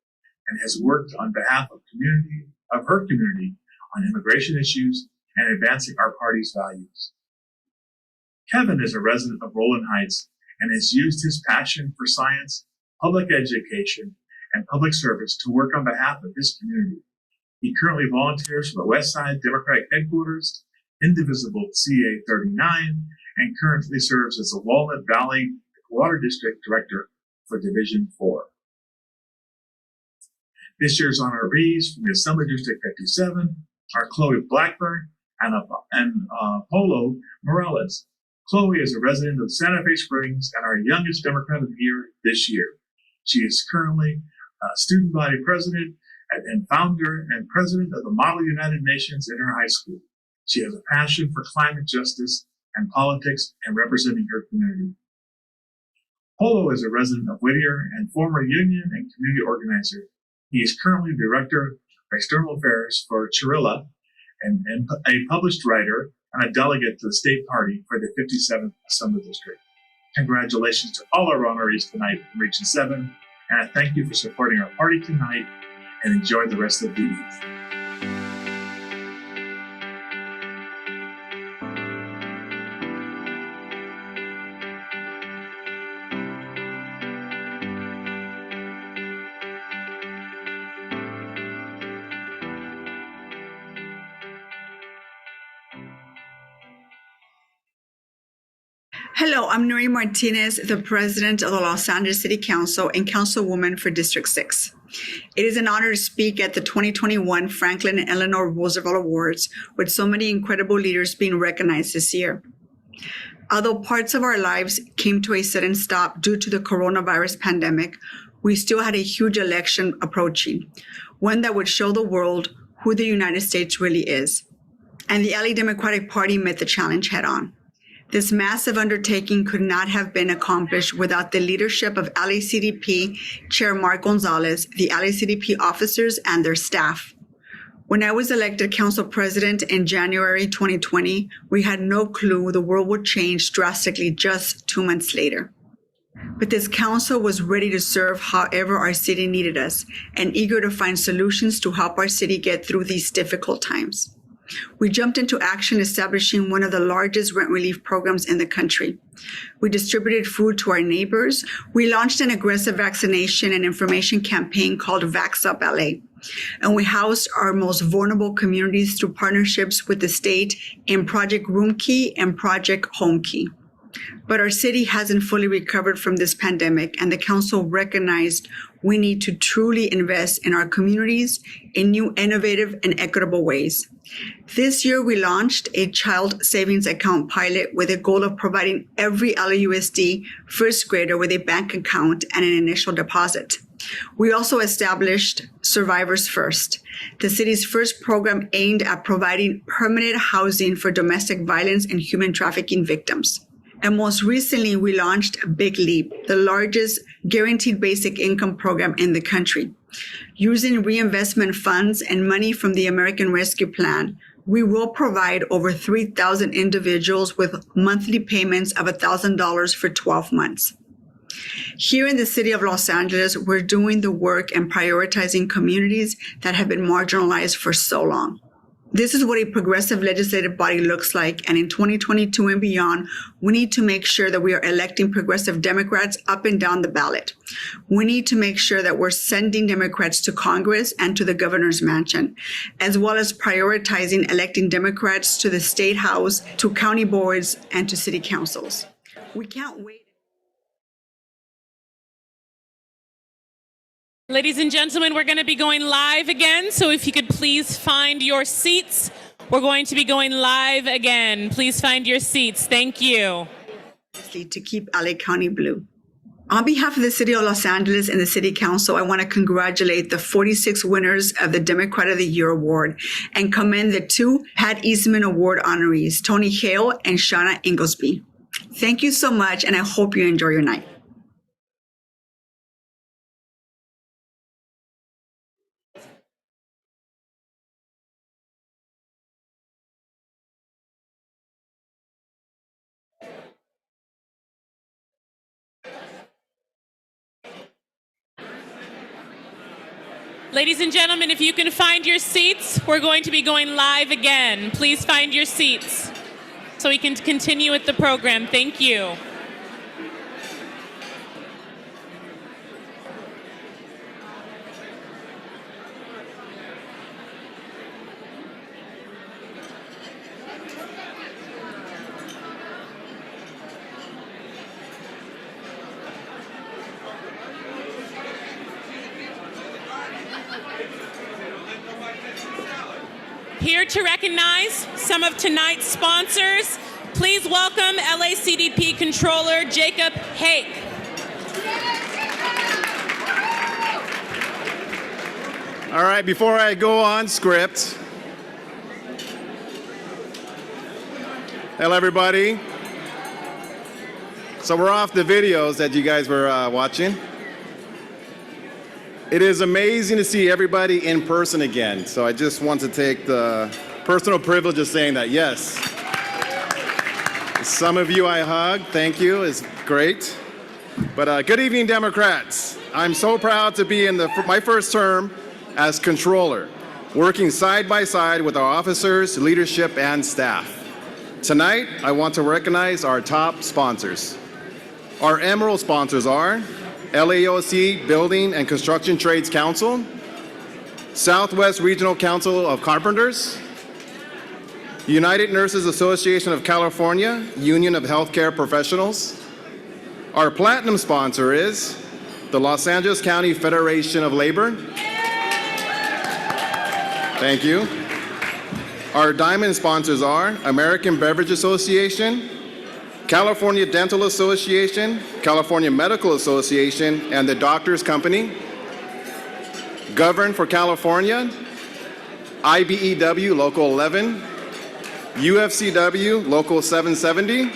and has worked on behalf of her community on immigration issues and advancing our party's values. Kevin is a resident of Roland Heights and has used his passion for science, public education, and public service to work on behalf of his community. He currently volunteers for the West Side Democratic Headquarters, Indivisible CA 39, and currently serves as the Walnut Valley Water District Director for Division 4. This year's honorees from the Assembly District 57 are Chloe Blackburn and Polo Morales. Chloe is a resident of Santa Fe Springs and our youngest Democrat of the year this year. She is currently student body president and founder and president of the Model United Nations in her high school. She has a passion for climate justice and politics and representing her community. Polo is a resident of Whittier and former union and community organizer. He is currently director of external affairs for Chirilla and a published writer and a delegate to the state party for the 57th Assembly District. Congratulations to all our honorees tonight from Region 7, and I thank you for supporting our party tonight, and enjoy the rest of the evening. Hello, I'm Nuri Martinez, the President of the Los Angeles City Council and Councilwoman for District 6. It is an honor to speak at the 2021 Franklin and Eleanor Roosevelt Awards, with so many incredible leaders being recognized this year. Although parts of our lives came to a sudden stop due to the coronavirus pandemic, we still had a huge election approaching, one that would show the world who the United States really is. And the LA Democratic Party met the challenge head on. This massive undertaking could not have been accomplished without the leadership of LACDP Chair Mark Gonzalez, the LACDP officers, and their staff. When I was elected council president in January 2020, we had no clue the world would change drastically just 2 months later. But this council was ready to serve however our city needed us and eager to find solutions to help our city get through these difficult times. We jumped into action establishing one of the largest rent relief programs in the country. We distributed food to our neighbors. We launched an aggressive vaccination and information campaign called Vax Up LA. And we housed our most vulnerable communities through partnerships with the state in Project Room Key and Project Home Key. But our city hasn't fully recovered from this pandemic, and the council recognized we need to truly invest in our communities in new, innovative, and equitable ways. This year, we launched a child savings account pilot with a goal of providing every LAUSD first grader with a bank account and an initial deposit. We also established Survivors First, the city's first program aimed at providing permanent housing for domestic violence and human trafficking victims. And most recently, we launched Big Leap, the largest guaranteed basic income program in the country. Using reinvestment funds and money from the American Rescue Plan, we will provide over 3,000 individuals with monthly payments of $1,000 for 12 months. Here in the city of Los Angeles, we're doing the work and prioritizing communities that have been marginalized for so long. This is what a progressive legislative body looks like, and in 2022 and beyond, we need to make sure that we are electing progressive Democrats up and down the ballot. We need to make sure that we're sending Democrats to Congress and to the governor's mansion, as well as prioritizing electing Democrats to the state house, to county boards, and to city councils. We can't wait. Ladies and gentlemen, we're going to be going live again, so if you could please find your seats. We're going to be going live again. Please find your seats. Thank you. To keep LA County blue. On behalf of the City of Los Angeles and the City Council, I want to congratulate the 46 winners of the Democrat of the Year Award and commend the 2 Pat Eastman Award honorees, Tony Hale and Shauna Inglesby. Thank you so much, and I hope you enjoy your night. Ladies and gentlemen, if you can find your seats, we're going to be going live again. Please find your seats so we can continue with the program. Thank you. Here to recognize some of tonight's sponsors, please welcome LACDP Controller Jacob Hake. All right, before I go on script, hello everybody. So we're off the videos that you guys were watching. It is amazing to see everybody in person again. So I just want to take the personal privilege of saying that, yes. Some of you I hugged, thank you, it's great. But good evening, Democrats. I'm so proud to be in my first term as controller, working side by side with our officers, leadership, and staff. Tonight, I want to recognize our top sponsors. Our emerald sponsors are LAOC Building and Construction Trades Council, Southwest Regional Council of Carpenters, United Nurses Association of California, Union of Healthcare Professionals. Our platinum sponsor is the Los Angeles County Federation of Labor. Thank you. Our diamond sponsors are American Beverage Association, California Dental Association, California Medical Association, and the Doctors Company. Govern for California, IBEW Local 11, UFCW Local 770,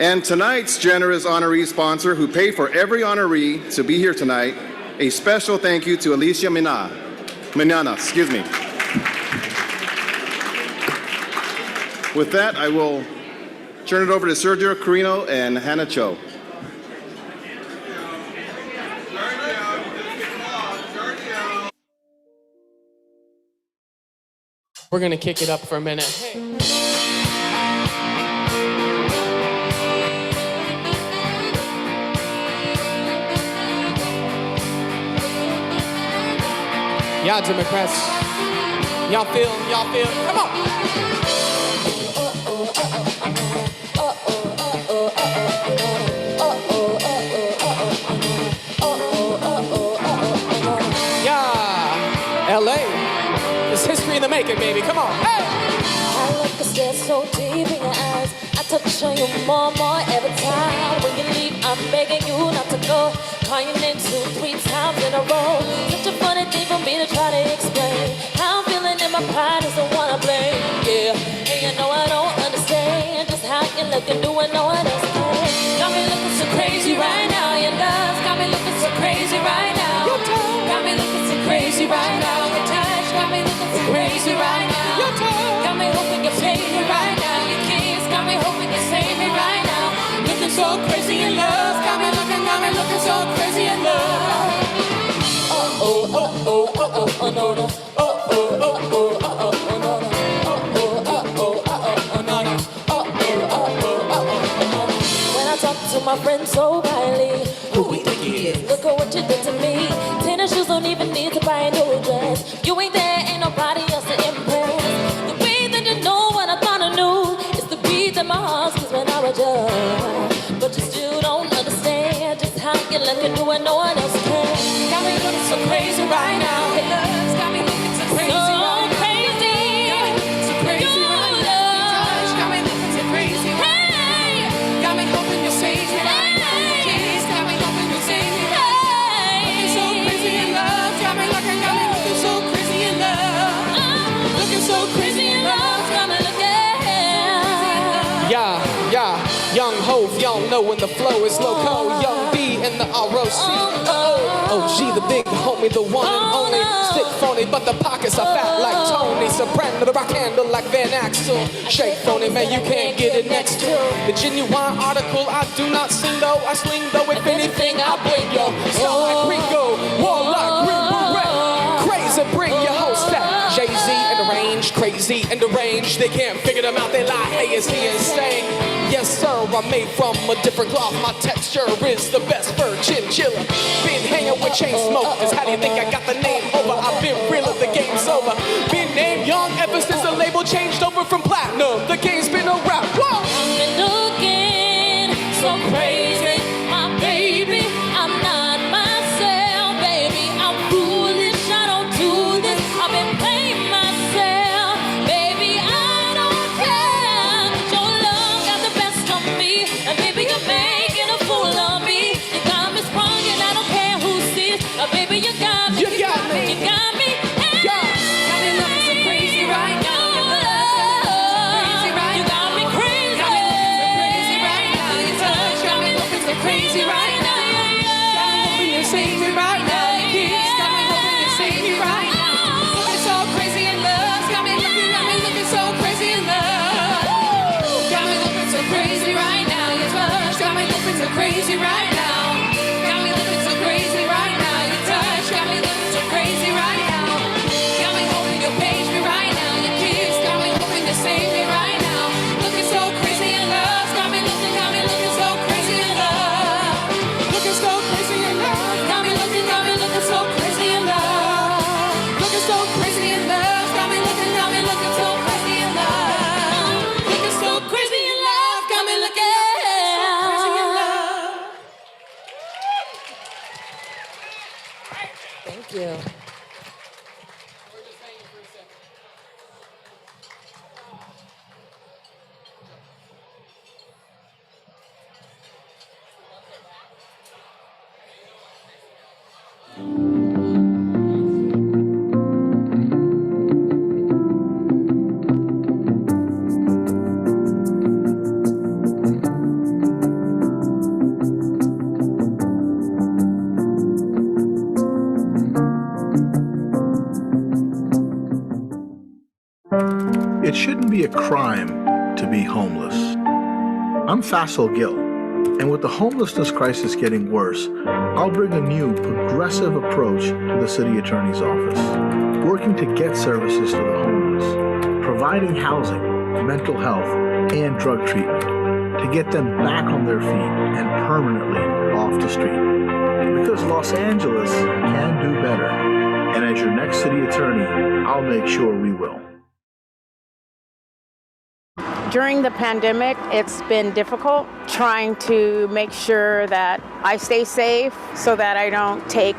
and tonight's generous honoree sponsor who paid for every honoree to be here tonight, a special thank you to Alicia Manana, excuse me. With that, I will turn it over to Sergio Carino and Hannah Cho. We're gonna kick it up for a minute. Y'all Democrats, y'all feel, come on. LA, it's history in the making, baby. Come on. Hey! I look a stare so deep in your eyes. I touch on you more and more every time. When you leave, I'm begging you not to go. Calling your name 2-3 times in a row. Such a funny thing for me to try to explain. How I'm feeling and my pride is the one I blame. Yeah, and you know I don't understand just how you let can do what no one else can. Got me looking so crazy right now. Your love's got me looking so crazy right now. Your touch got me looking so crazy right now. Your touch got me looking so crazy right now. Your touch got me hoping you save me right now. Your kiss got me hoping you save me right now. Looking so crazy in love. Got me looking so crazy in love. Oh oh oh oh oh oh no no. Oh oh oh oh oh oh oh no no. When I talk to my friends so quietly, who we think he is? Look at what you did to me. Tennis shoes don't even need to buy a new dress. You ain't there, ain't nobody else to impress. The way that you know what I thought I knew is the beat that my heart skips when I was young. But you still don't understand just how you can do what no one else can. Got me looking so crazy right now. Hey, love's got me looking so crazy right now. Young Hove, y'all know when the flow is loco. Young B in the ROC. OG, the big homie, the one and only. Stick phony, but the pockets are fat like Tony Soprano, the rock handle like Van Axel. Shake phony, man, you can't get it next to the genuine article. I do not sing though, I swing though. If anything, I bring yo. Sound like Rico, warlock, green beret. Crazy, bring your whole stack. Jay-Z in the range, crazy in the range. They can't figure them out, they lie. Hey, is he insane? Yes, sir, I'm made from a different cloth. My texture is the best for chinchilla. Been hanging with chain smokers. How do you think I got the name over? I've been real, the game's over. Been named young ever since the label changed over from platinum. The game's been a rap. Whoa! I've been looking so crazy, my baby. I'm not myself, baby. I'm foolish. I don't do this. I've been playing myself, baby. I don't care. Your love got the best of me, and baby, you're making a fool of me. You got me sprung, and I don't care who sees. Baby, you got me. You got me. You got me. Got me looking so crazy right now. Crazy right now, got me hoping you save me right now. Your kiss got me hoping you save me right now. Looking so crazy in love, got me looking so crazy in love. Got me looking so crazy right now. Your touch got me looking so crazy right now. Got me looking so crazy right now. Your touch got me looking so crazy right now. Got me hoping you page me right now. Your kiss got me hoping you save me right now. Looking so crazy in love, got me looking so crazy in love. So crazy in love, got me looking so crazy in love. Looking so crazy in love, got me looking so crazy in love. Looking so crazy in love, got me looking so crazy in love. Thank you. It shouldn't be a crime to be homeless. I'm Faisal Gill, and with the homelessness crisis getting worse, I'll bring a new progressive approach to the city attorney's office, working to get services to the homeless, providing housing, mental health, and drug treatment to get them back on their feet and permanently off the street. Because Los Angeles can do better, and as your next city attorney, I'll make sure we will. During the pandemic, it's been difficult trying to make sure that I stay safe so that I don't take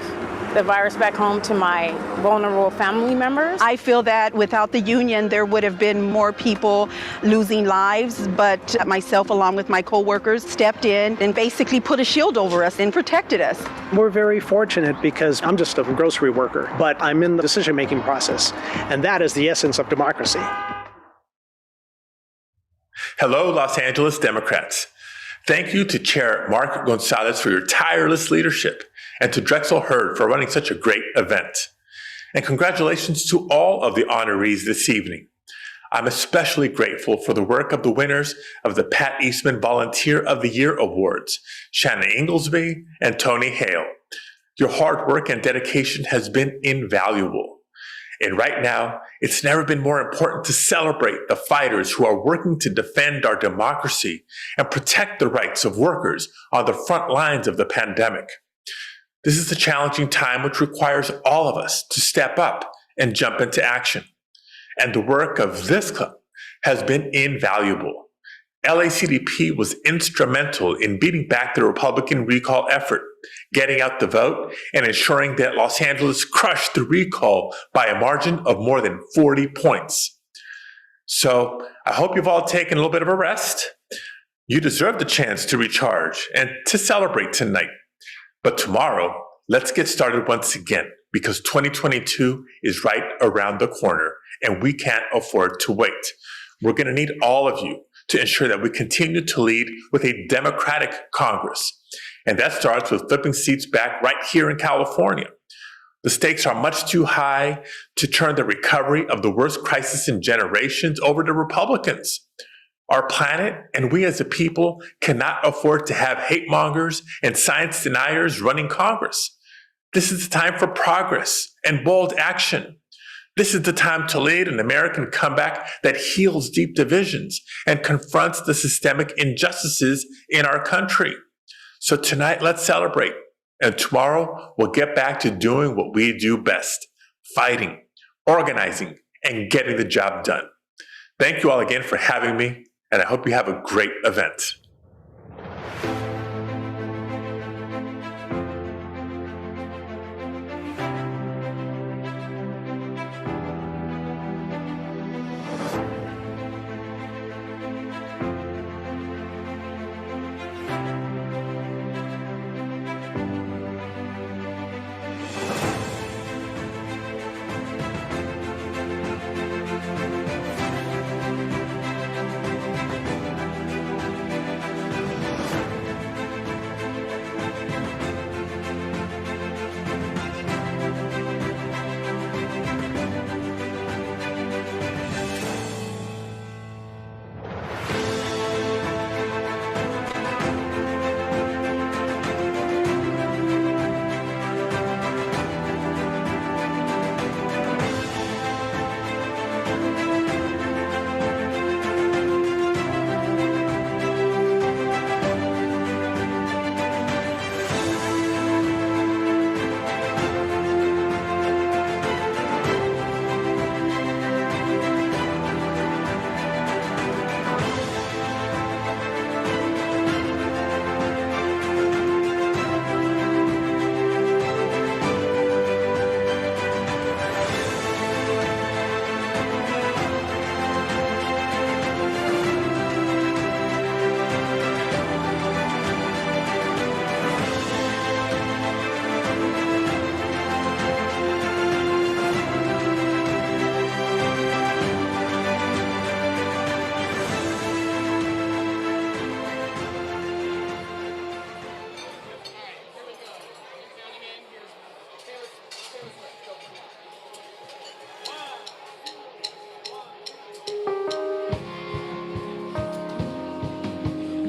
the virus back home to my vulnerable family members. I feel that without the union, there would have been more people losing lives, but myself, along with my coworkers, stepped in and basically put a shield over us and protected us. We're very fortunate because I'm just a grocery worker, but I'm in the decision-making process, and that is the essence of democracy. Hello, Los Angeles Democrats. Thank you to Chair Mark Gonzalez for your tireless leadership and to Drexel Hurd for running such a great event. And congratulations to all of the honorees this evening. I'm especially grateful for the work of the winners of the Pat Eastman Volunteer of the Year Awards, Shannon Inglesby and Tony Hale. Your hard work and dedication has been invaluable. And right now, it's never been more important to celebrate the fighters who are working to defend our democracy and protect the rights of workers on the front lines of the pandemic. This is a challenging time which requires all of us to step up and jump into action. And the work of this club has been invaluable. LACDP was instrumental in beating back the Republican recall effort, getting out the vote, and ensuring that Los Angeles crushed the recall by a margin of more than 40 points. So I hope you've all taken a little bit of a rest. You deserve the chance to recharge and to celebrate tonight. But tomorrow, let's get started once again, because 2022 is right around the corner and we can't afford to wait. We're going to need all of you to ensure that we continue to lead with a Democratic Congress. And that starts with flipping seats back right here in California. The stakes are much too high to turn the recovery of the worst crisis in generations over to Republicans. Our planet and we as a people cannot afford to have hate mongers and science deniers running Congress. This is the time for progress and bold action. This is the time to lead an American comeback that heals deep divisions and confronts the systemic injustices in our country. So tonight, let's celebrate. And tomorrow, we'll get back to doing what we do best, fighting, organizing, and getting the job done. Thank you all again for having me, and I hope you have a great event.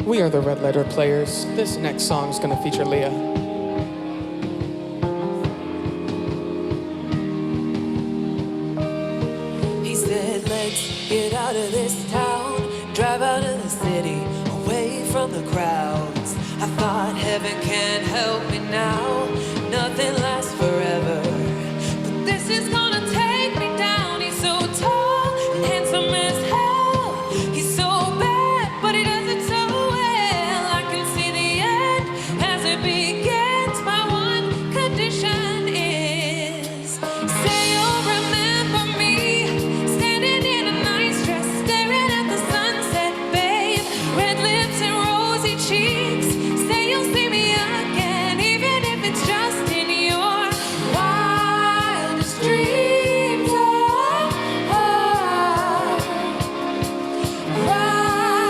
We are the Red Letter Players. This next song is gonna feature Leah. He said, let's get out of this town, drive out of the city, away from the crowds. I thought heaven can't help me now, nothing lasts forever. But this is gonna take me down. He's so tall and handsome as hell. He's so bad, but he does it so well. I can see the end as it begins. My one condition is, say you'll remember me, standing in a nice dress, staring at the sunset, babe. Red lips and rosy cheeks. Say you'll see me again, even if it's just in your wildest dreams. Right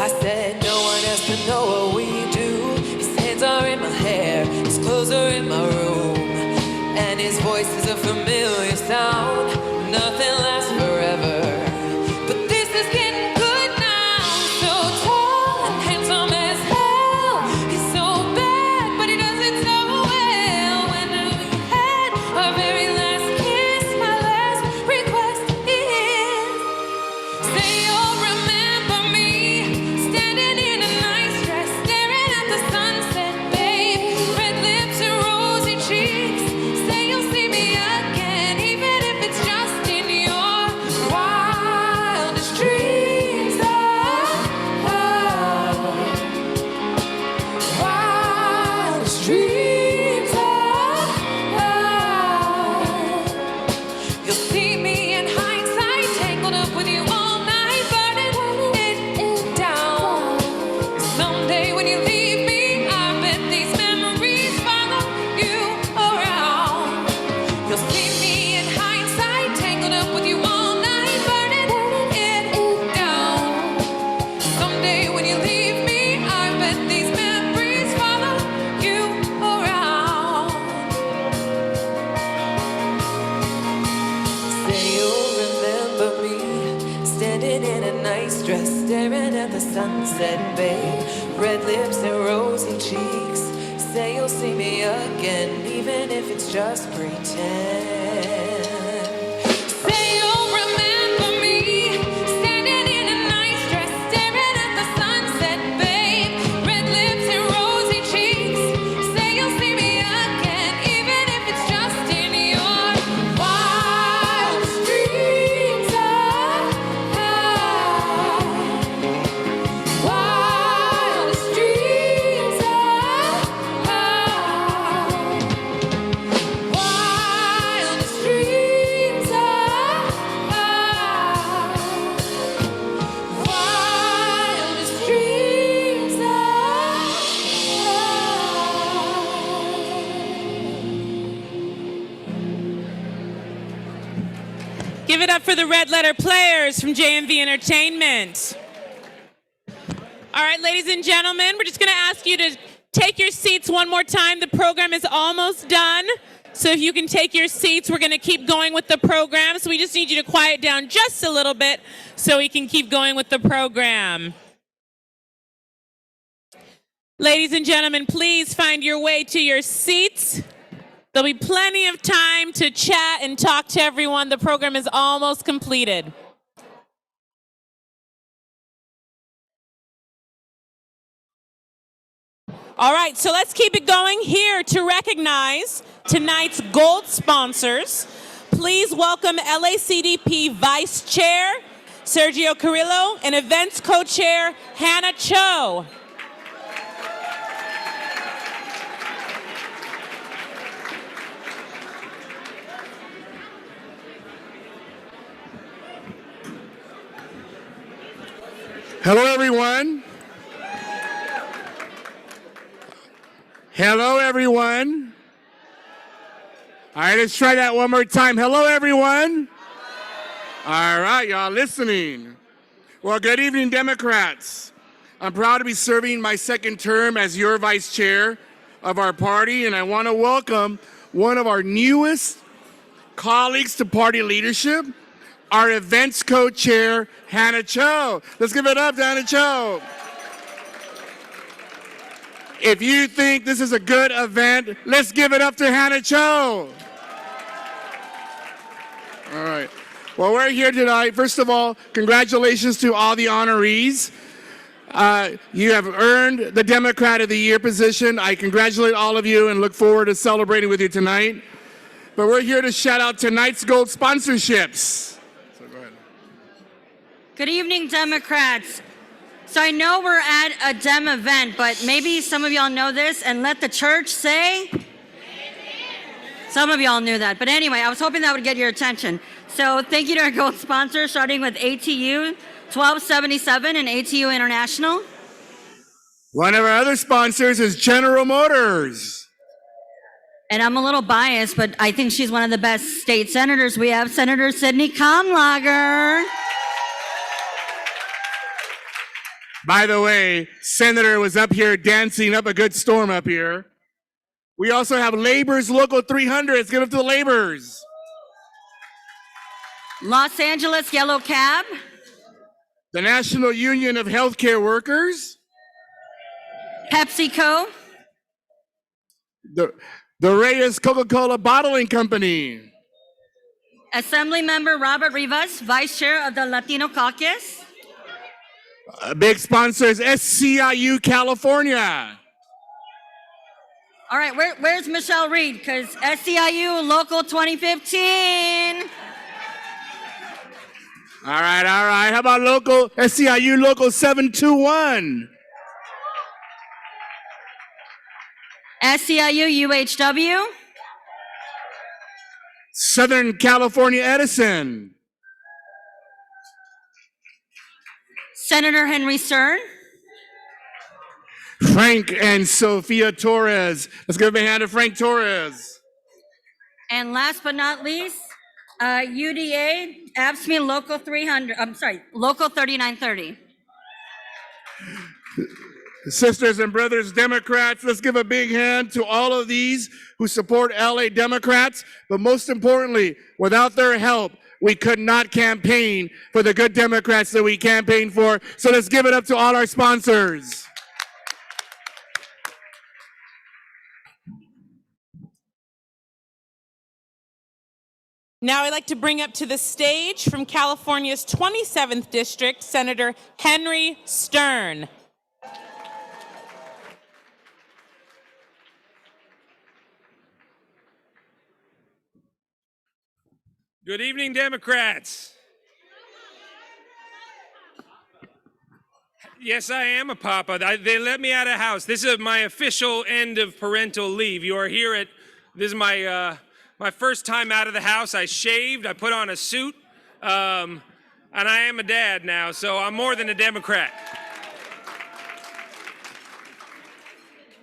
I said no one has to know what we do. His hands are in my hair, his clothes are in my room, and his voice is a familiar sound. Nothing lasts forever, but this is getting good now. So tall and handsome as hell. He's so bad, but he does it so well. When we had our very last kiss, my last request is, say you'll remember me, standing in a nice dress, staring at the sunset, babe. Red lips and rosy cheeks. Say you'll see me again, even if it's just in your wildest dreams. Wildest dreams. You'll see me in hindsight, tangled up with you all night, burning it down. Someday when you leave me, I bet these memories follow you around. You'll see me in hindsight, tangled up with you all night, burning it down. Someday when you leave me, I bet these memories follow you around. Say you'll remember me, standing in a nice dress, staring at the sunset, babe. Red lips and rosy cheeks. Say you'll see me again, even if it's just pretend. Say you'll remember me, standing in a nice dress, staring at the sunset, babe. Red lips and rosy cheeks. Say you'll see me again, even if it's just in your wildest dreams. Wildest dreams. Wildest dreams. Wildest dreams. Give it up for the Red Letter Players from JMV Entertainment. All right, ladies and gentlemen, we're just going to ask you to take your seats one more time. The program is almost done. So if you can take your seats, we're going to keep going with the program. So we just need you to quiet down just a little bit so we can keep going with the program. Ladies and gentlemen, please find your way to your seats. There'll be plenty of time to chat and talk to everyone. The program is almost completed. All right, so let's keep it going here to recognize tonight's gold sponsors. Please welcome LACDP Vice Chair Sergio Carrillo and Events Co-Chair Hannah Cho. Hello, everyone. Hello, everyone. All right, let's try that one more time. Hello, everyone. All right, y'all listening. Well, good evening, Democrats. I'm proud to be serving my second term as your vice chair of our party, and I want to welcome one of our newest colleagues to party leadership, our events co-chair, Hannah Cho. Let's give it up to Hannah Cho. If you think this is a good event, let's give it up to Hannah Cho. All right. Well, we're here tonight. First of all, congratulations to all the honorees. You have earned the Democrat of the Year position. I congratulate all of you and look forward to celebrating with you tonight. But we're here to shout out tonight's gold sponsorships. So go ahead. Good evening, Democrats. So I know we're at a Dem event, but maybe some of y'all know this, and let the church say? Amen. Some of y'all knew that. But anyway, I was hoping that would get your attention. So thank you to our gold sponsors, starting with ATU 1277 and ATU International. One of our other sponsors is General Motors. And I'm a little biased, but I think she's one of the best state senators. We have Senator Sidney Kamlager. By the way, Senator was up here dancing up a good storm up here. We also have Labor's Local 300. Let's give it to the Laborers. Los Angeles Yellow Cab. The National Union of Healthcare Workers. PepsiCo. The Reyes Coca-Cola Bottling Company. Assemblymember Robert Rivas, Vice Chair of the Latino Caucus. Big sponsors, SCIU California. All right, where's Michelle Reed? Because SCIU Local 2015. All right. How about SCIU Local 721? SCIU UHW. Southern California Edison. Senator Henry Stern. Frank and Sophia Torres. Let's give a hand to Frank Torres. And last but not least, UDA, ABSME Local 3930. Sisters and brothers, Democrats, let's give a big hand to all of these who support LA Democrats. But most importantly, without their help, we could not campaign for the good Democrats that we campaign for. So let's give it up to all our sponsors. Now I'd like to bring up to the stage from California's 27th District, Senator Henry Stern. Good evening, Democrats. Yes, I am a papa. They let me out of the house. This is my official end of parental leave. You are here at, this is my first time out of the house. I shaved, I put on a suit, and I am a dad now, so I'm more than a Democrat.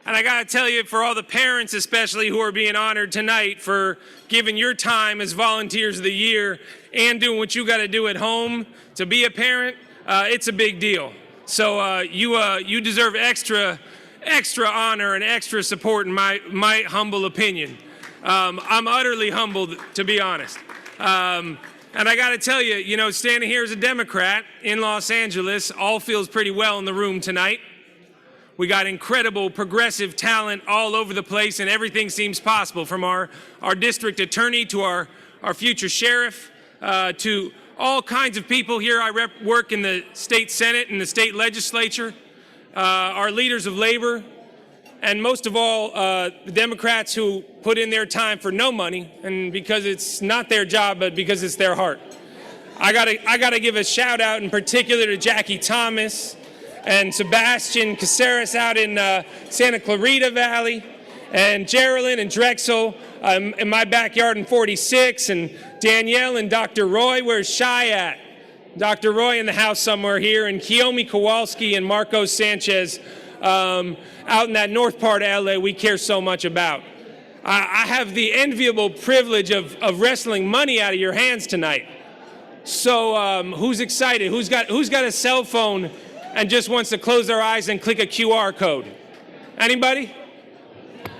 And I gotta tell you, for all the parents especially who are being honored tonight for giving your time as volunteers of the year and doing what you gotta do at home to be a parent, it's a big deal. So you deserve extra honor and extra support in my humble opinion. I'm utterly humbled, to be honest. And I gotta tell you, you know, standing here as a Democrat in Los Angeles, all feels pretty well in the room tonight. We got incredible progressive talent all over the place, and everything seems possible, from our district attorney to our future sheriff to all kinds of people here. I work in the state Senate and the state legislature, our leaders of labor, and most of all, the Democrats who put in their time for no money, and because it's not their job, but because it's their heart. I gotta give a shout out in particular to Jackie Thomas and Sebastian Caceres out in Santa Clarita Valley, and Geraldine and Drexel in my backyard in 46, and Danielle and Dr. Roy. Where's Shy at? Dr. Roy in the house somewhere here, and Kiyomi Kowalski and Marcos Sanchez out in that north part of LA we care so much about. I have the enviable privilege of wrestling money out of your hands tonight. So who's excited? Who's got a cell phone and just wants to close their eyes and click a QR code? Anybody?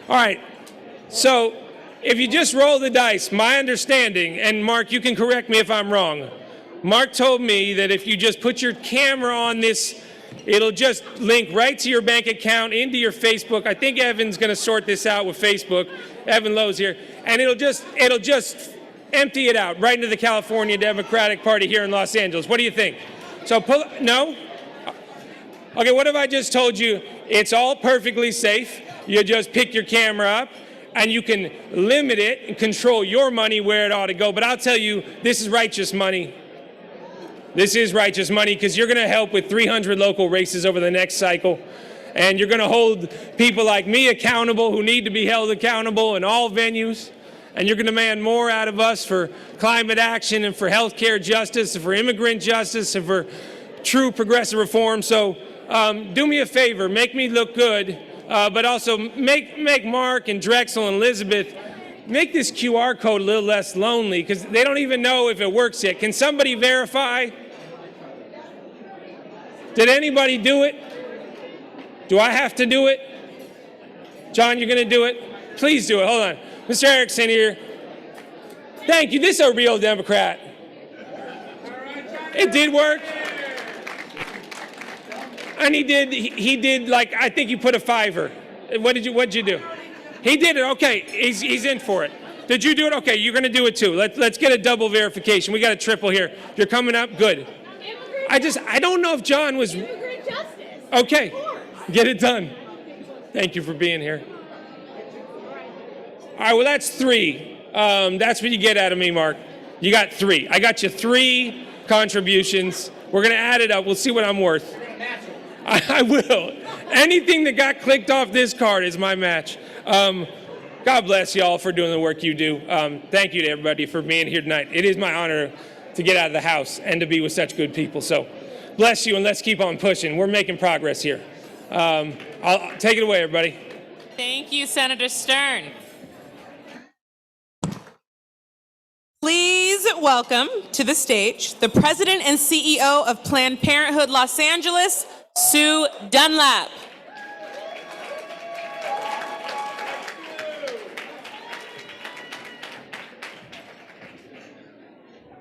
All right. So if you just roll the dice, my understanding, and Mark, you can correct me if I'm wrong, Mark told me that if you just put your camera on this, it'll just link right to your bank account, into your Facebook. I think Evan's going to sort this out with Facebook. Evan Lowe's here. And it'll just empty it out right into the California Democratic Party here in Los Angeles. What do you think? So no? Okay, what if I just told you it's all perfectly safe? You just pick your camera up and you can limit it and control your money where it ought to go. But I'll tell you, this is righteous money. This is righteous money, because you're going to help with 300 local races over the next cycle. And you're going to hold people like me accountable who need to be held accountable in all venues. And you're going to demand more out of us for climate action and for healthcare justice and for immigrant justice and for true progressive reform. So do me a favor, make me look good, but also make Mark and Drexel and Elizabeth, make this QR code a little less lonely, because they don't even know if it works yet. Can somebody verify? Did anybody do it? Do I have to do it? John, you're going to do it? Please do it. Hold on. Mr. Erickson here. Thank you. This is a real Democrat. It did work. And he did like, I think you put a $5. What'd you do? He did it. Okay. He's in for it. Did you do it? Okay. You're going to do it too. Let's get a double verification. We got a triple here. You're coming up. Good. I don't know if John was. Okay. Get it done. Thank you for being here. All right. Well, that's 3. That's what you get out of me, Mark. You got 3. I got you 3 contributions. We're going to add it up. We'll see what I'm worth. I will. Anything that got clicked off this card is my match. God bless y'all for doing the work you do. Thank you to everybody for being here tonight. It is my honor to get out of the house and to be with such good people. So bless you, and let's keep on pushing. We're making progress here. I'll take it away, everybody. Thank you, Senator Stern. Please welcome to the stage the President and CEO of Planned Parenthood Los Angeles, Sue Dunlap.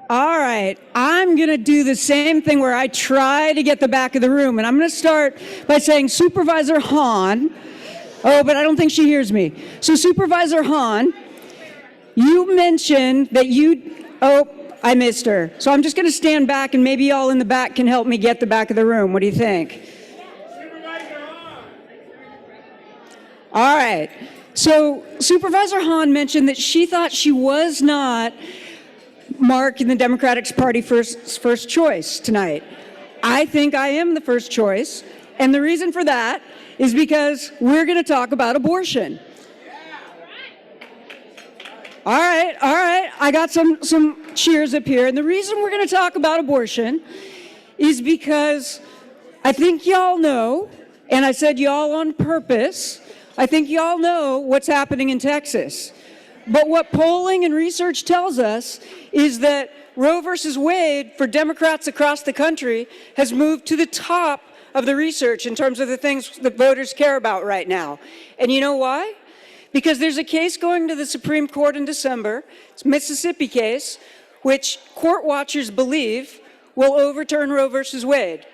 All right, I'm going to do the same thing where I try to get the back of the room, and I'm going to start by saying Supervisor Hahn. Oh, but I don't think she hears me. So Supervisor Hahn, you mentioned that I missed her. So I'm just going to stand back, and maybe y'all in the back can help me get the back of the room. What do you think? All right. So Supervisor Hahn mentioned that she thought she was not Mark in the Democratic Party first choice tonight. I think I am the first choice, and the reason for that is because we're going to talk about abortion. All right. I got some cheers up here, and the reason we're going to talk about abortion is because I think y'all know, and I said y'all on purpose, I think y'all know what's happening in Texas. But what polling and research tells us is that Roe versus Wade for Democrats across the country has moved to the top of the research in terms of the things that voters care about right now. And you know why? Because there's a case going to the Supreme Court in December. It's a Mississippi case, which court watchers believe will overturn Roe versus Wade.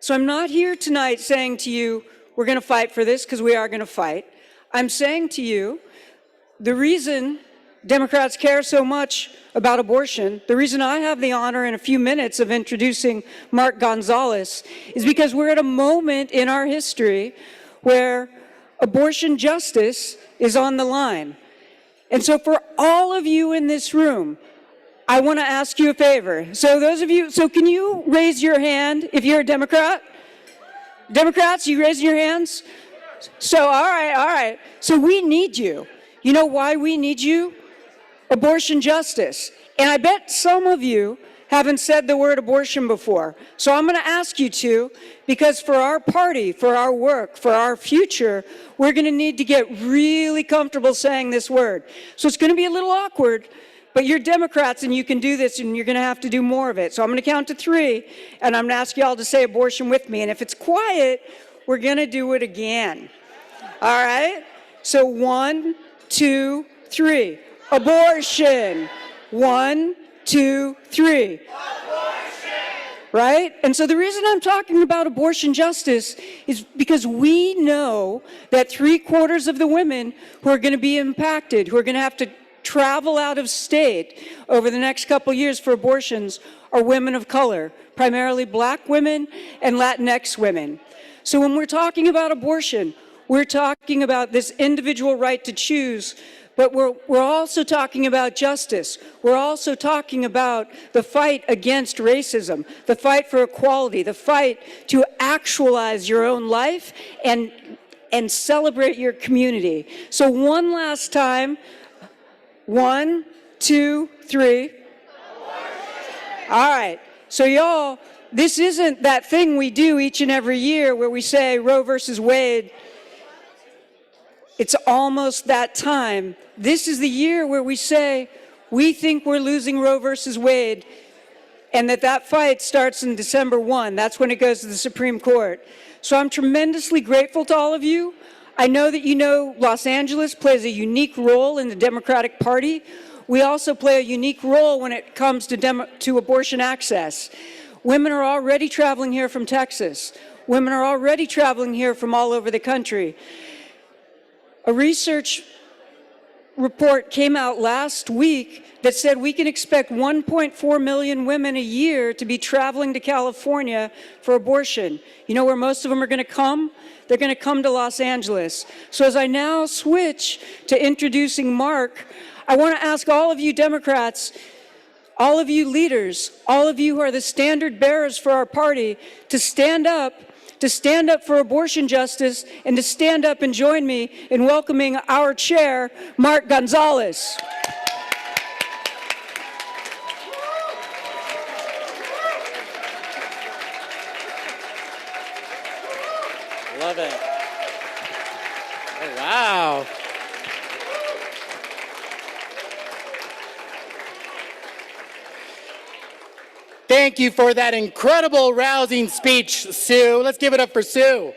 So I'm not here tonight saying to you, we're going to fight for this, because we are going to fight. I'm saying to you, the reason Democrats care so much about abortion, the reason I have the honor in a few minutes of introducing Mark Gonzalez, is because we're at a moment in our history where abortion justice is on the line. And so for all of you in this room, I want to ask you a favor. So can you raise your hand if you're a Democrat? Democrats, you raising your hands? So, all right. So we need you. You know why we need you? Abortion justice. And I bet some of you haven't said the word abortion before. So I'm going to ask you to, because for our party, for our work, for our future, we're going to need to get really comfortable saying this word. So it's going to be a little awkward, but you're Democrats and you can do this, and you're going to have to do more of it. So I'm going to count to 3, and I'm going to ask you all to say abortion with me. And if it's quiet, we're going to do it again. All right? So 1, 2, 3. Abortion. 1, 2, 3. Abortion. Right? And so the reason I'm talking about abortion justice is because we know that 3/4 of the women who are going to be impacted, who are going to have to travel out of state over the next couple years for abortions, are women of color, primarily Black women and Latinx women. So when we're talking about abortion, we're talking about this individual right to choose, but we're also talking about justice. We're also talking about the fight against racism, the fight for equality, the fight to actualize your own life and celebrate your community. So one last time, 1, 2, 3. All right, so y'all, this isn't that thing we do each and every year where we say Roe versus Wade. It's almost that time. This is the year where we say, we think we're losing Roe versus Wade. and that fight starts in December 1. That's when it goes to the Supreme Court. So I'm tremendously grateful to all of you. I know that you know Los Angeles plays a unique role in the Democratic Party. We also play a unique role when it comes to abortion access. Women are already traveling here from Texas. Women are already traveling here from all over the country. A research report came out last week that said we can expect 1.4 million women a year to be traveling to California for abortion. You know where most of them are going to come? They're going to come to Los Angeles. So as I now switch to introducing Mark, I want to ask all of you Democrats, all of you leaders, all of you who are the standard bearers for our party, to stand up for abortion justice, and to stand up and join me in welcoming our chair, Mark Gonzalez. Love it. Oh, wow. Thank you for that incredible, rousing speech, Sue. Let's give it up for Sue.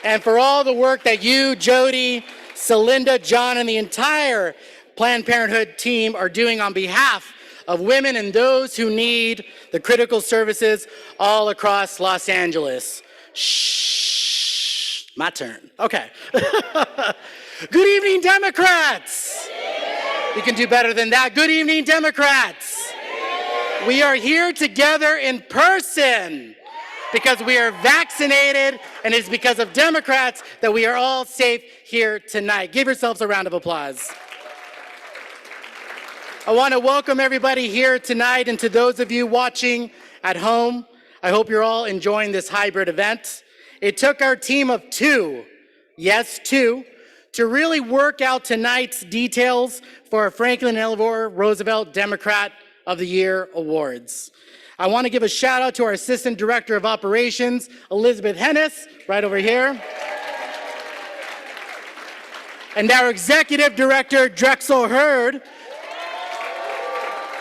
And for all the work that you, Jody, Celinda, John, and the entire Planned Parenthood team are doing on behalf of women and those who need the critical services all across Los Angeles. Shh, my turn. Okay. Good evening, Democrats. You can do better than that. Good evening, Democrats. We are here together in person because we are vaccinated, and it's because of Democrats that we are all safe here tonight. Give yourselves a round of applause. I want to welcome everybody here tonight, and to those of you watching at home, I hope you're all enjoying this hybrid event. It took our team of two, yes, two, to really work out tonight's details for our Franklin Eleanor Roosevelt Democrat of the Year Awards. I want to give a shout out to our Assistant Director of Operations, Elizabeth Hennis, right over here. And our Executive Director, Drexel Hurd,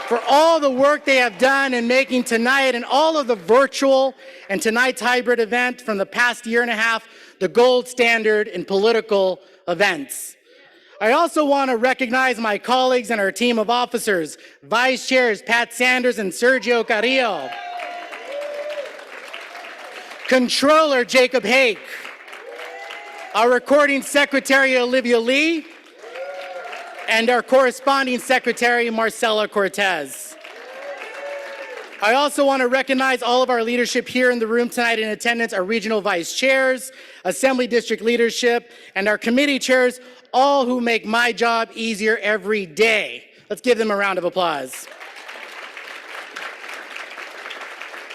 for all the work they have done in making tonight and all of the virtual and tonight's hybrid event from the past year and a half the gold standard in political events. I also want to recognize my colleagues and our team of officers, Vice Chairs Pat Sanders and Sergio Carrillo, Controller Jacob Hake, our Recording Secretary Olivia Lee, and our Corresponding Secretary Marcela Cortez. I also want to recognize all of our leadership here in the room tonight in attendance, our regional vice chairs, assembly district leadership, and our committee chairs, all who make my job easier every day. Let's give them a round of applause.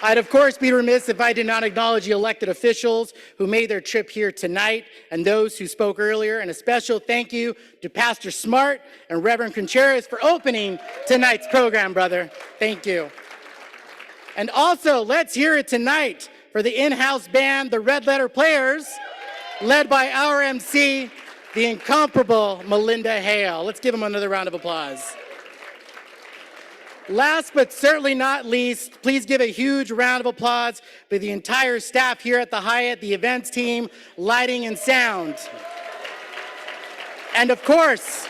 I'd of course be remiss if I did not acknowledge the elected officials who made their trip here tonight and those who spoke earlier, and a special thank you to Pastor Smart and Reverend Contreras for opening tonight's program, brother. Thank you. And also, let's hear it tonight for the in-house band, the Red Letter Players, led by our MC, the incomparable Melinda Hale. Let's give them another round of applause. Last but certainly not least, please give a huge round of applause for the entire staff here at the Hyatt, the events team, lighting and sound. And of course,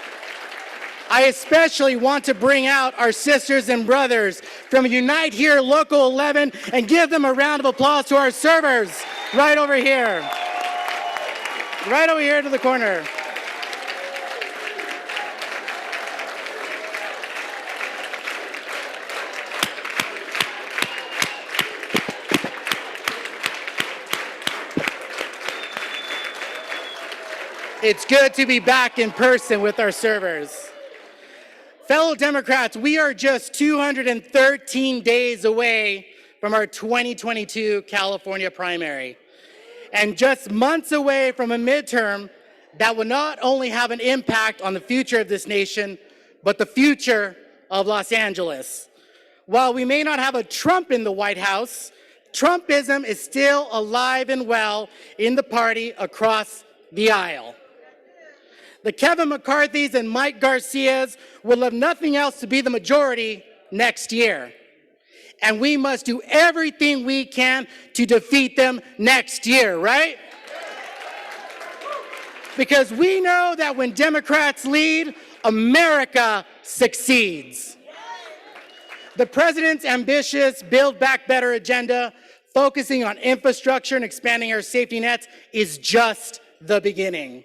I especially want to bring out our sisters and brothers from Unite Here Local 11 and give them a round of applause to our servers right over here. Right over here to the corner. It's good to be back in person with our servers. Fellow Democrats, we are just 213 days away from our 2022 California primary, and just months away from a midterm that will not only have an impact on the future of this nation, but the future of Los Angeles. While we may not have a Trump in the White House, Trumpism is still alive and well in the party across the aisle. The Kevin McCarthy's and Mike Garcia's will have nothing else to be the majority next year. And we must do everything we can to defeat them next year, right? Because we know that when Democrats lead, America succeeds. The president's ambitious Build Back Better agenda, focusing on infrastructure and expanding our safety nets, is just the beginning.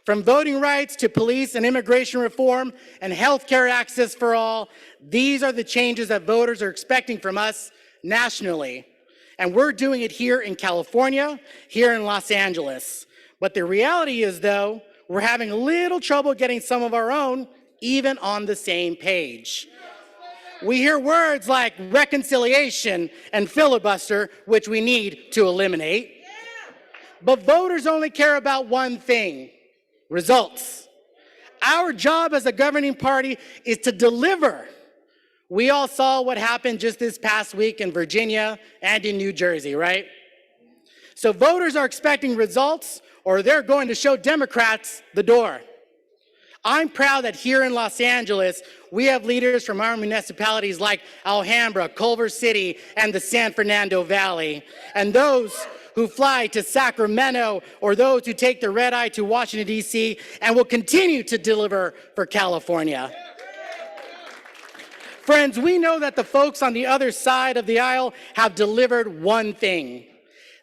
From voting rights to police and immigration reform and healthcare access for all, these are the changes that voters are expecting from us nationally. And we're doing it here in California, here in Los Angeles. But the reality is, though, we're having a little trouble getting some of our own even on the same page. We hear words like reconciliation and filibuster, which we need to eliminate. But voters only care about one thing: results. Our job as a governing party is to deliver. We all saw what happened just this past week in Virginia and in New Jersey, right? So voters are expecting results, or they're going to show Democrats the door. I'm proud that here in Los Angeles, we have leaders from our municipalities like Alhambra, Culver City, and the San Fernando Valley, and those who fly to Sacramento, or those who take the red eye to Washington, D.C., and will continue to deliver for California. Friends, we know that the folks on the other side of the aisle have delivered one thing.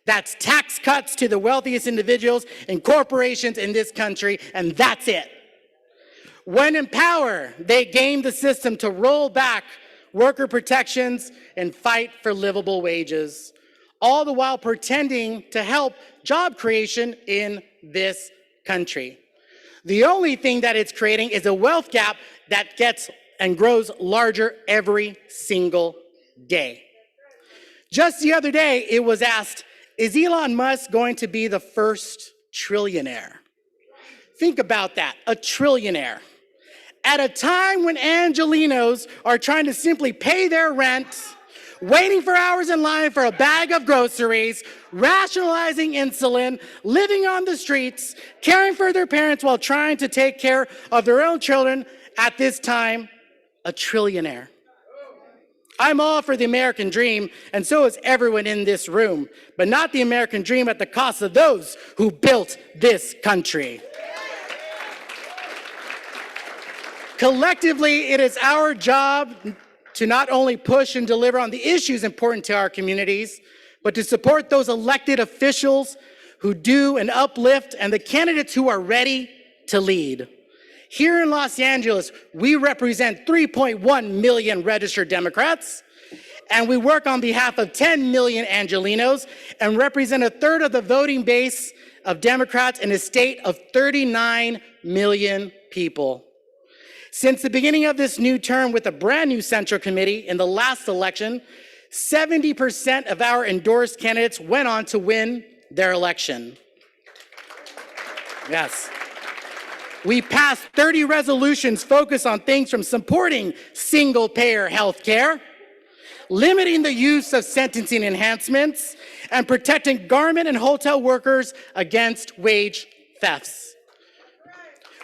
That's tax cuts to the wealthiest individuals and corporations in this country, and that's it. When in power, they game the system to roll back worker protections and fight for livable wages, all the while pretending to help job creation in this country. The only thing that it's creating is a wealth gap that gets and grows larger every single day. Just the other day, it was asked, is Elon Musk going to be the first trillionaire? Think about that, a trillionaire. At a time when Angelenos are trying to simply pay their rent, waiting for hours in line for a bag of groceries, rationalizing insulin, living on the streets, caring for their parents while trying to take care of their own children, at this time, a trillionaire. I'm all for the American dream, and so is everyone in this room, but not the American dream at the cost of those who built this country. Collectively, it is our job to not only push and deliver on the issues important to our communities, but to support those elected officials who do and uplift, and the candidates who are ready to lead. Here in Los Angeles, we represent 3.1 million registered Democrats, and we work on behalf of 10 million Angelenos and represent a third of the voting base of Democrats in a state of 39 million people. Since the beginning of this new term with a brand new Central Committee in the last election, 70% of our endorsed candidates went on to win their election. Yes. We passed 30 resolutions focused on things from supporting single-payer health care, limiting the use of sentencing enhancements, and protecting garment and hotel workers against wage thefts.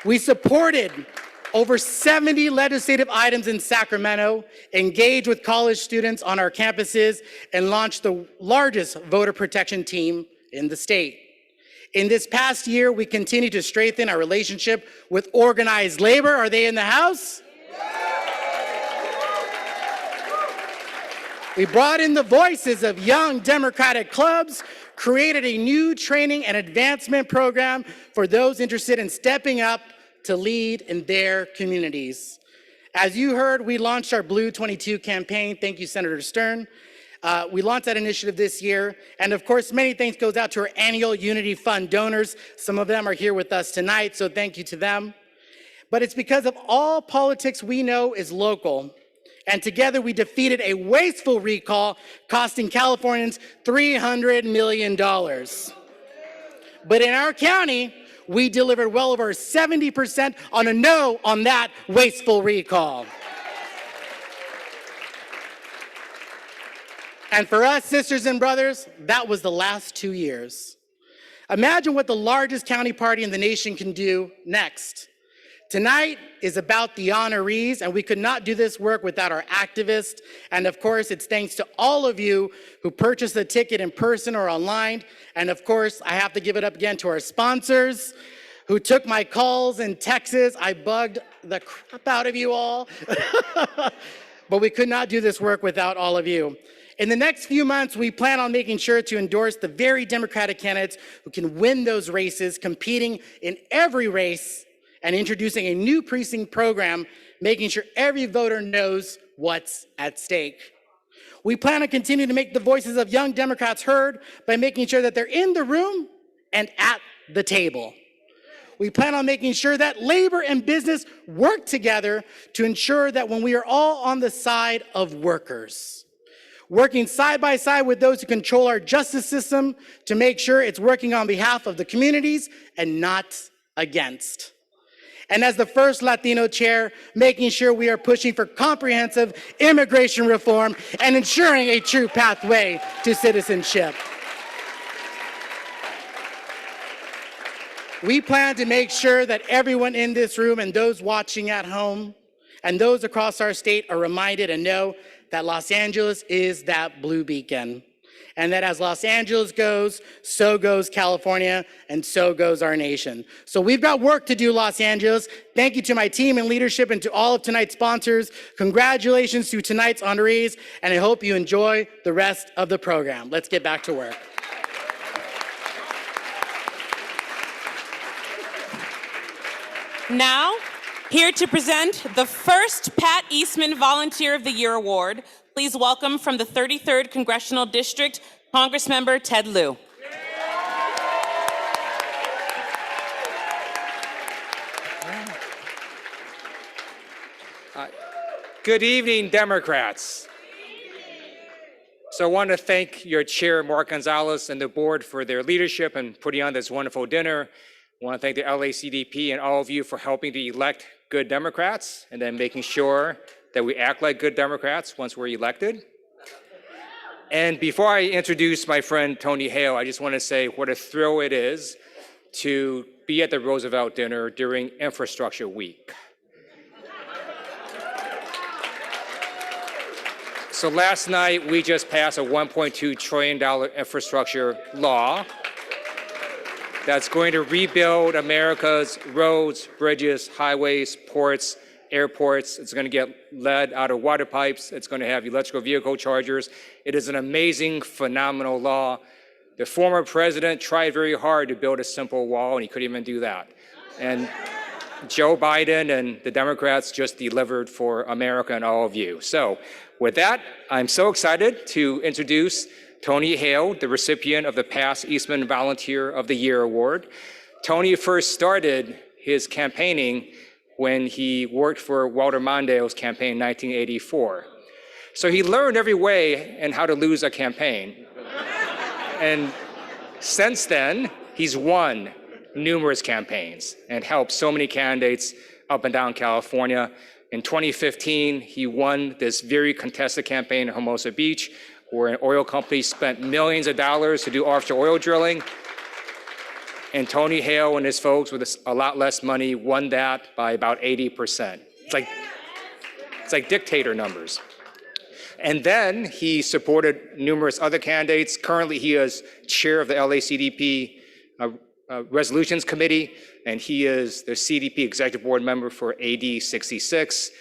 We supported over 70 legislative items in Sacramento, engaged with college students on our campuses, and launched the largest voter protection team in the state. In this past year, we continue to strengthen our relationship with organized labor. Are they in the house? We brought in the voices of young Democratic clubs, created a new training and advancement program for those interested in stepping up to lead in their communities. As you heard, we launched our Blue 22 campaign. Thank you, Senator Stern. We launched that initiative this year. And of course, many thanks goes out to our annual Unity Fund donors. Some of them are here with us tonight, so thank you to them. But it's because of all politics we know is local. And together we defeated a wasteful recall costing Californians $300 million. But in our county, we delivered well over 70% on a no on that wasteful recall. And for us, sisters and brothers, that was the last 2 years. Imagine what the largest county party in the nation can do next. Tonight is about the honorees, and we could not do this work without our activists. And of course, it's thanks to all of you who purchased the ticket in person or online. And of course, I have to give it up again to our sponsors who took my calls in Texas. I bugged the crap out of you all. But we could not do this work without all of you. In the next few months, we plan on making sure to endorse the very Democratic candidates who can win those races, competing in every race, and introducing a new precinct program, making sure every voter knows what's at stake. We plan to continue to make the voices of young Democrats heard by making sure that they're in the room and at the table. We plan on making sure that labor and business work together to ensure that when we are all on the side of workers, working side by side with those who control our justice system to make sure it's working on behalf of the communities and not against. And as the first Latino chair, making sure we are pushing for comprehensive immigration reform and ensuring a true pathway to citizenship. We plan to make sure that everyone in this room and those watching at home and those across our state are reminded and know that Los Angeles is that blue beacon. And that as Los Angeles goes, so goes California, and so goes our nation. So we've got work to do, Los Angeles. Thank you to my team and leadership and to all of tonight's sponsors. Congratulations to tonight's honorees, and I hope you enjoy the rest of the program. Let's get back to work. Now, here to present the first Pat Eastman Volunteer of the Year Award, please welcome from the 33rd Congressional District, Congressmember Ted Lieu. Good evening, Democrats. So I want to thank your chair, Mark Gonzalez, and the board for their leadership and putting on this wonderful dinner. I want to thank the LACDP and all of you for helping to elect good Democrats and then making sure that we act like good Democrats once we're elected. And before I introduce my friend Tony Hale, I just want to say what a thrill it is to be at the Roosevelt dinner during Infrastructure Week. So last night, we just passed a $1.2 trillion infrastructure law that's going to rebuild America's roads, bridges, highways, ports, airports. It's going to get lead out of water pipes. It's going to have electrical vehicle chargers. It is an amazing, phenomenal law. The former president tried very hard to build a simple wall, and he couldn't even do that. And Joe Biden and the Democrats just delivered for America and all of you. So with that, I'm so excited to introduce Tony Hale, the recipient of the past Eastman Volunteer of the Year Award. Tony first started his campaigning when he worked for Walter Mondale's campaign in 1984. So he learned every way and how to lose a campaign. And since then, he's won numerous campaigns and helped so many candidates up and down California. In 2015, he won this very contested campaign in Hermosa Beach, where an oil company spent millions of dollars to do offshore oil drilling. And Tony Hale and his folks with a lot less money won that by about 80%. It's like dictator numbers. And then he supported numerous other candidates. Currently, he is chair of the LACDP Resolutions Committee, and he is the CDP Executive Board member for AD 66.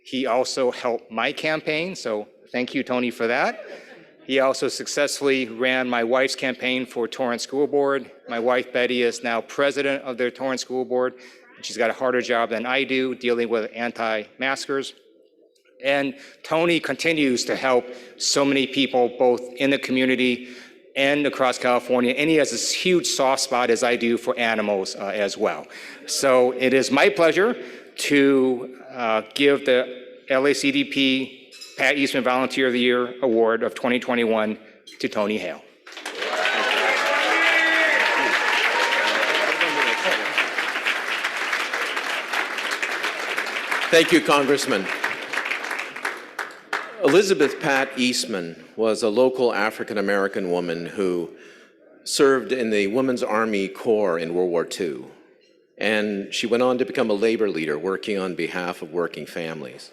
He also helped my campaign, so thank you, Tony, for that. He also successfully ran my wife's campaign for Torrance School Board. My wife, Betty, is now president of the Torrance School Board. She's got a harder job than I do, dealing with anti-maskers. And Tony continues to help so many people, both in the community and across California. And he has this huge soft spot, as I do, for animals as well. So it is my pleasure to give the LACDP Pat Eastman Volunteer of the Year Award of 2021 to Tony Hale. Thank you, Congressman. Elizabeth Pat Eastman was a local African-American woman who served in the Women's Army Corps in World War II. And she went on to become a labor leader working on behalf of working families.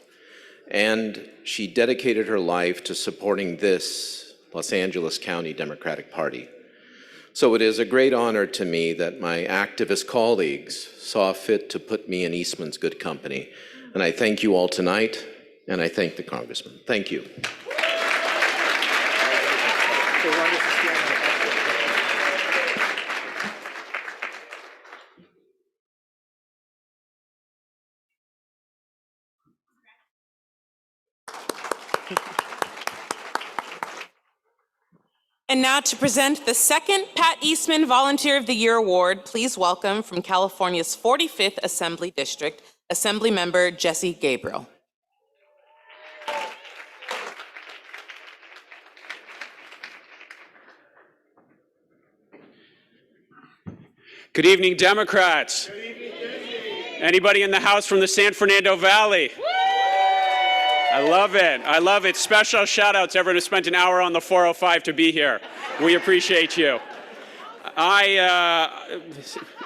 And she dedicated her life to supporting this Los Angeles County Democratic Party. So it is a great honor to me that my activist colleagues saw fit to put me in Eastman's good company. And I thank you all tonight, and I thank the Congressman. Thank you. And now to present the second Pat Eastman Volunteer of the Year Award, please welcome from California's 45th Assembly District, Assemblymember Jesse Gabriel. Good evening, Democrats. Anybody in the House from the San Fernando Valley? I love it. I love it. Special shout out to everyone who spent an hour on the 405 to be here. We appreciate you.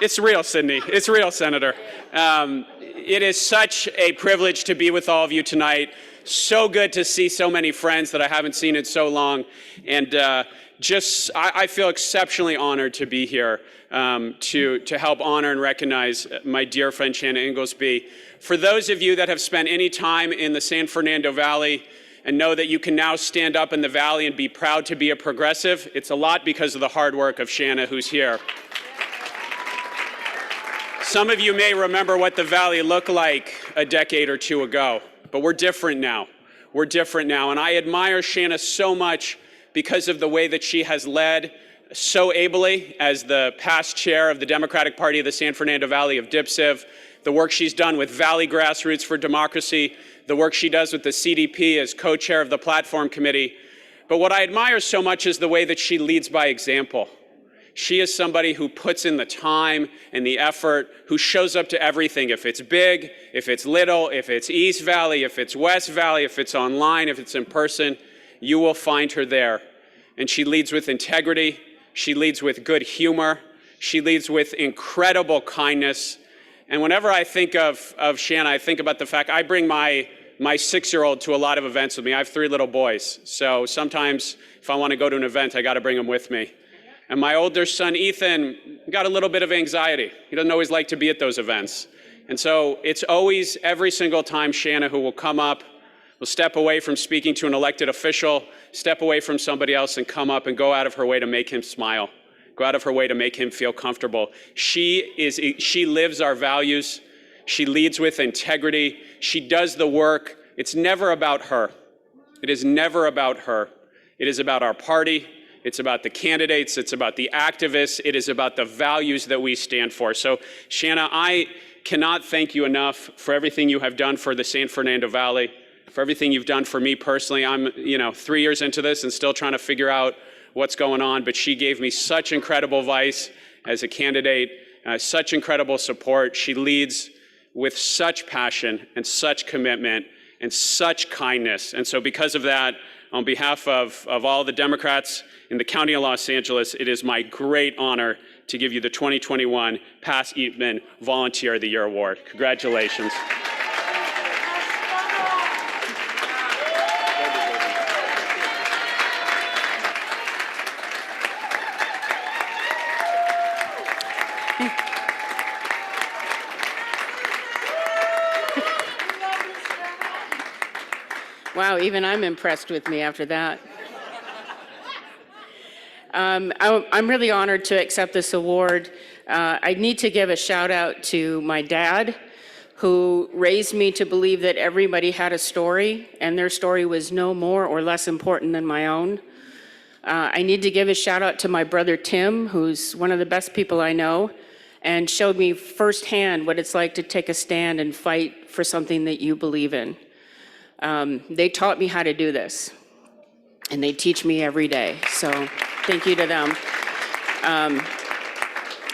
It's real, Sydney. It's real, Senator. It is such a privilege to be with all of you tonight. So good to see so many friends that I haven't seen in so long. And I feel exceptionally honored to be here to help honor and recognize my dear friend Shanna Inglesby. For those of you that have spent any time in the San Fernando Valley and know that you can now stand up in the Valley and be proud to be a progressive, it's a lot because of the hard work of Shanna, who's here. Some of you may remember what the Valley looked like a decade or two ago, but we're different now. We're different now, and I admire Shanna so much because of the way that she has led so ably as the past chair of the Democratic Party of the San Fernando Valley of DIPSIV, the work she's done with Valley Grassroots for Democracy, the work she does with the CDP as co-chair of the Platform Committee. But what I admire so much is the way that she leads by example. She is somebody who puts in the time and the effort, who shows up to everything, if it's big, if it's little, if it's East Valley, if it's West Valley, if it's online, if it's in person, you will find her there. And she leads with integrity, she leads with good humor, she leads with incredible kindness. And whenever I think of Shanna, I think about the fact I bring my 6-year-old to a lot of events with me. I have 3 little boys, so sometimes if I want to go to an event, I got to bring them with me. And my older son, Ethan, got a little bit of anxiety. He doesn't always like to be at those events. And so it's always, every single time, Shanna who will come up, will step away from speaking to an elected official, step away from somebody else and come up and go out of her way to make him smile, go out of her way to make him feel comfortable. She lives our values. She leads with integrity. She does the work. It's never about her. It is never about her. It is about our party. It's about the candidates. It's about the activists. It is about the values that we stand for. So, Shanna, I cannot thank you enough for everything you have done for the San Fernando Valley, for everything you've done for me personally. I'm, 3 years into this and still trying to figure out what's going on, but she gave me such incredible advice as a candidate, such incredible support. She leads with such passion and such commitment and such kindness. And so because of that, on behalf of all the Democrats in the County of Los Angeles, it is my great honor to give you the 2021 Pat Eastman Volunteer of the Year Award. Congratulations. Wow, even I'm impressed with me after that. I'm really honored to accept this award. I need to give a shout out to my dad, who raised me to believe that everybody had a story and their story was no more or less important than my own. I need to give a shout out to my brother Tim, who's one of the best people I know, and showed me firsthand what it's like to take a stand and fight for something that you believe in. They taught me how to do this, and they teach me every day. So thank you to them.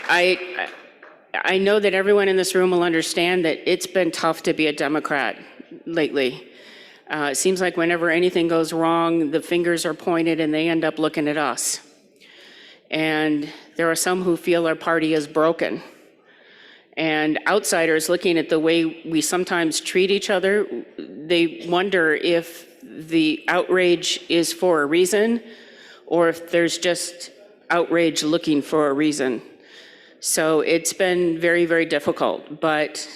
I know that everyone in this room will understand that it's been tough to be a Democrat lately. It seems like whenever anything goes wrong, the fingers are pointed and they end up looking at us. And there are some who feel our party is broken. And outsiders looking at the way we sometimes treat each other, they wonder if the outrage is for a reason or if there's just outrage looking for a reason. So it's been very, very difficult, but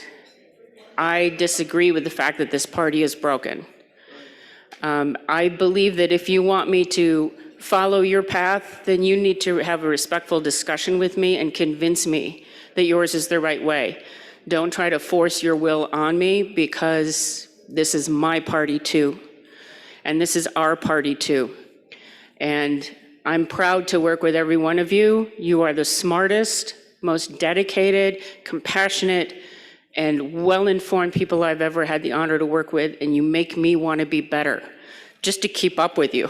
I disagree with the fact that this party is broken. I believe that if you want me to follow your path, then you need to have a respectful discussion with me and convince me that yours is the right way. Don't try to force your will on me, because this is my party too. And this is our party too. And I'm proud to work with every one of you. You are the smartest, most dedicated, compassionate, and well-informed people I've ever had the honor to work with, and you make me want to be better, just to keep up with you.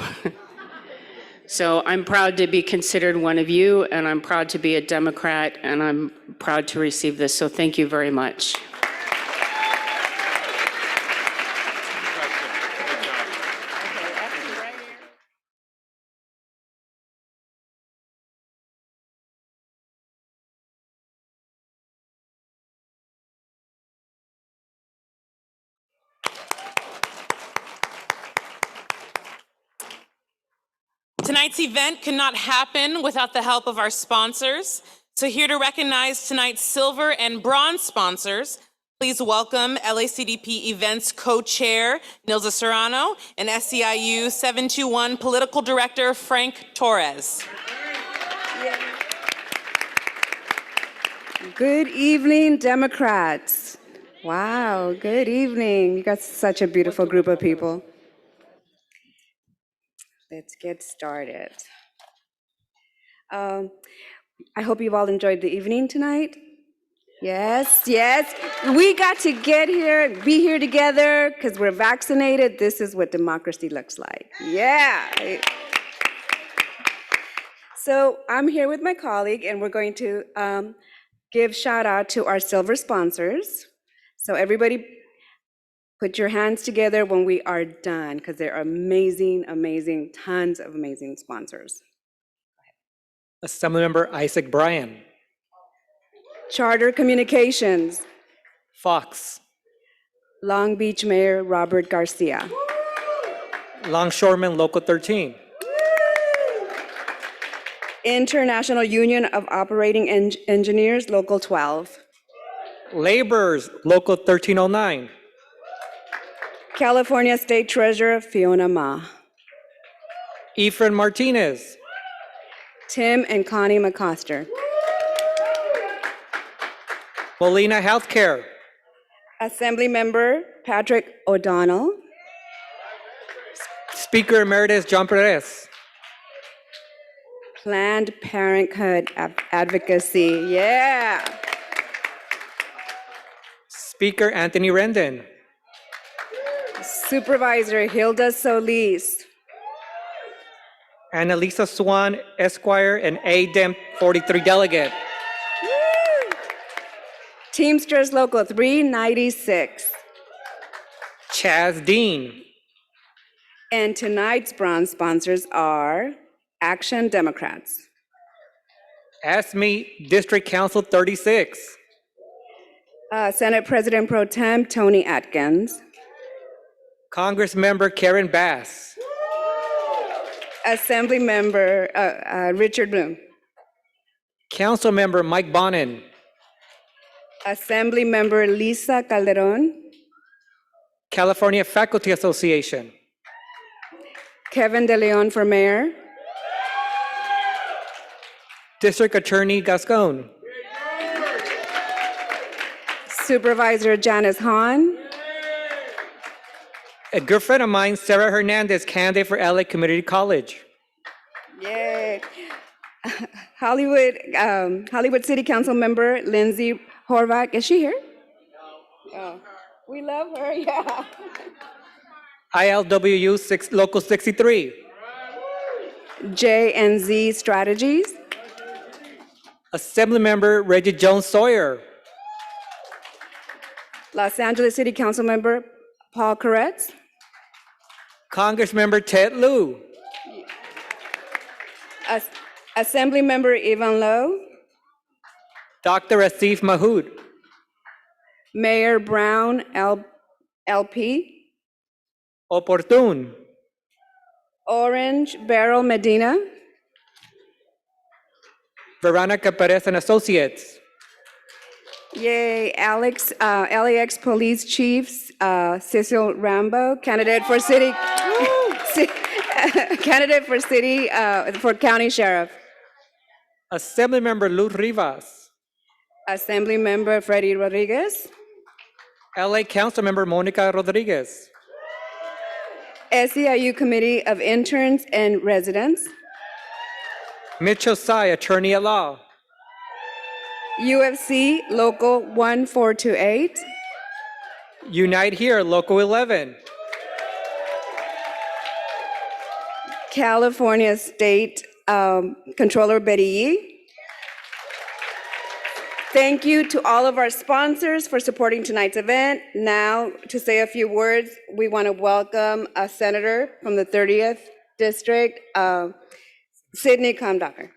So I'm proud to be considered one of you, and I'm proud to be a Democrat, and I'm proud to receive this, so thank you very much. Tonight's event could not happen without the help of our sponsors. So here to recognize tonight's silver and bronze sponsors, please welcome LACDP Events Co-Chair Nilza Serrano and SEIU 721 Political Director Frank Torres. Good evening, Democrats. Wow, good evening. You got such a beautiful group of people. Let's get started. I hope you've all enjoyed the evening tonight. Yes, yes. We got to get here and be here together because we're vaccinated. This is what democracy looks like. Yeah. So I'm here with my colleague, and we're going to give shout out to our silver sponsors. So everybody put your hands together when we are done, because they're amazing, amazing, tons of amazing sponsors. Assemblymember Isaac Bryan. Charter Communications. Fox. Long Beach Mayor Robert Garcia. Longshoremen Local 13. International Union of Operating Engineers Local 12. Laborers Local 1309. California State Treasurer Fiona Ma. Efren Martinez. Tim and Connie McCoster. Molina Healthcare. Assembly Member Patrick O'Donnell. Speaker Emeritus John Perez. Planned Parenthood Advocacy, yeah. Speaker Anthony Rendon. Supervisor Hilda Solis. Annalisa Swan, Esquire, and ADEM 43 Delegate. Teamsters Local 396. Chaz Dean. And tonight's bronze sponsors are Action Democrats. ASME District Council 36. Senate President Pro Tem Tony Atkins. Congress Member Karen Bass. Assembly Member Richard Bloom. Council Member Mike Bonin. Assembly Member Lisa Calderon. California Faculty Association. Kevin De Leon for Mayor. District Attorney Gascon. Supervisor Janice Hahn. A good friend of mine, Sarah Hernandez, candidate for LA Community College. Yay. Hollywood City Council Member Lindsay Horvath. Is she here? No. Oh, we love her, yeah. ILWU Local 63. J&Z Strategies. Assemblymember Reggie Jones Sawyer. Los Angeles City Council Member Paul Koretz. Congressmember Ted Lieu. Assembly Member Yvonne Lowe. Dr. Asif Mahood. Mayor Brown, LP. Oportun. Orange Barrel Medina. Veronica Perez and Associates. Yay, LAX Police Chief Cecil Rambo, candidate for city, for county sheriff. Assemblymember Luz Rivas. Assembly Member Freddie Rodriguez. LA Councilmember Monica Rodriguez. SEIU Committee of Interns and Residents. Mitchell Tsai, Attorney at Law. UFC Local 1428. Unite Here, Local 11. California State Controller Betty Yee. Thank you to all of our sponsors for supporting tonight's event. Now, to say a few words, we want to welcome a senator from the 30th District, Sidney Kamdacher.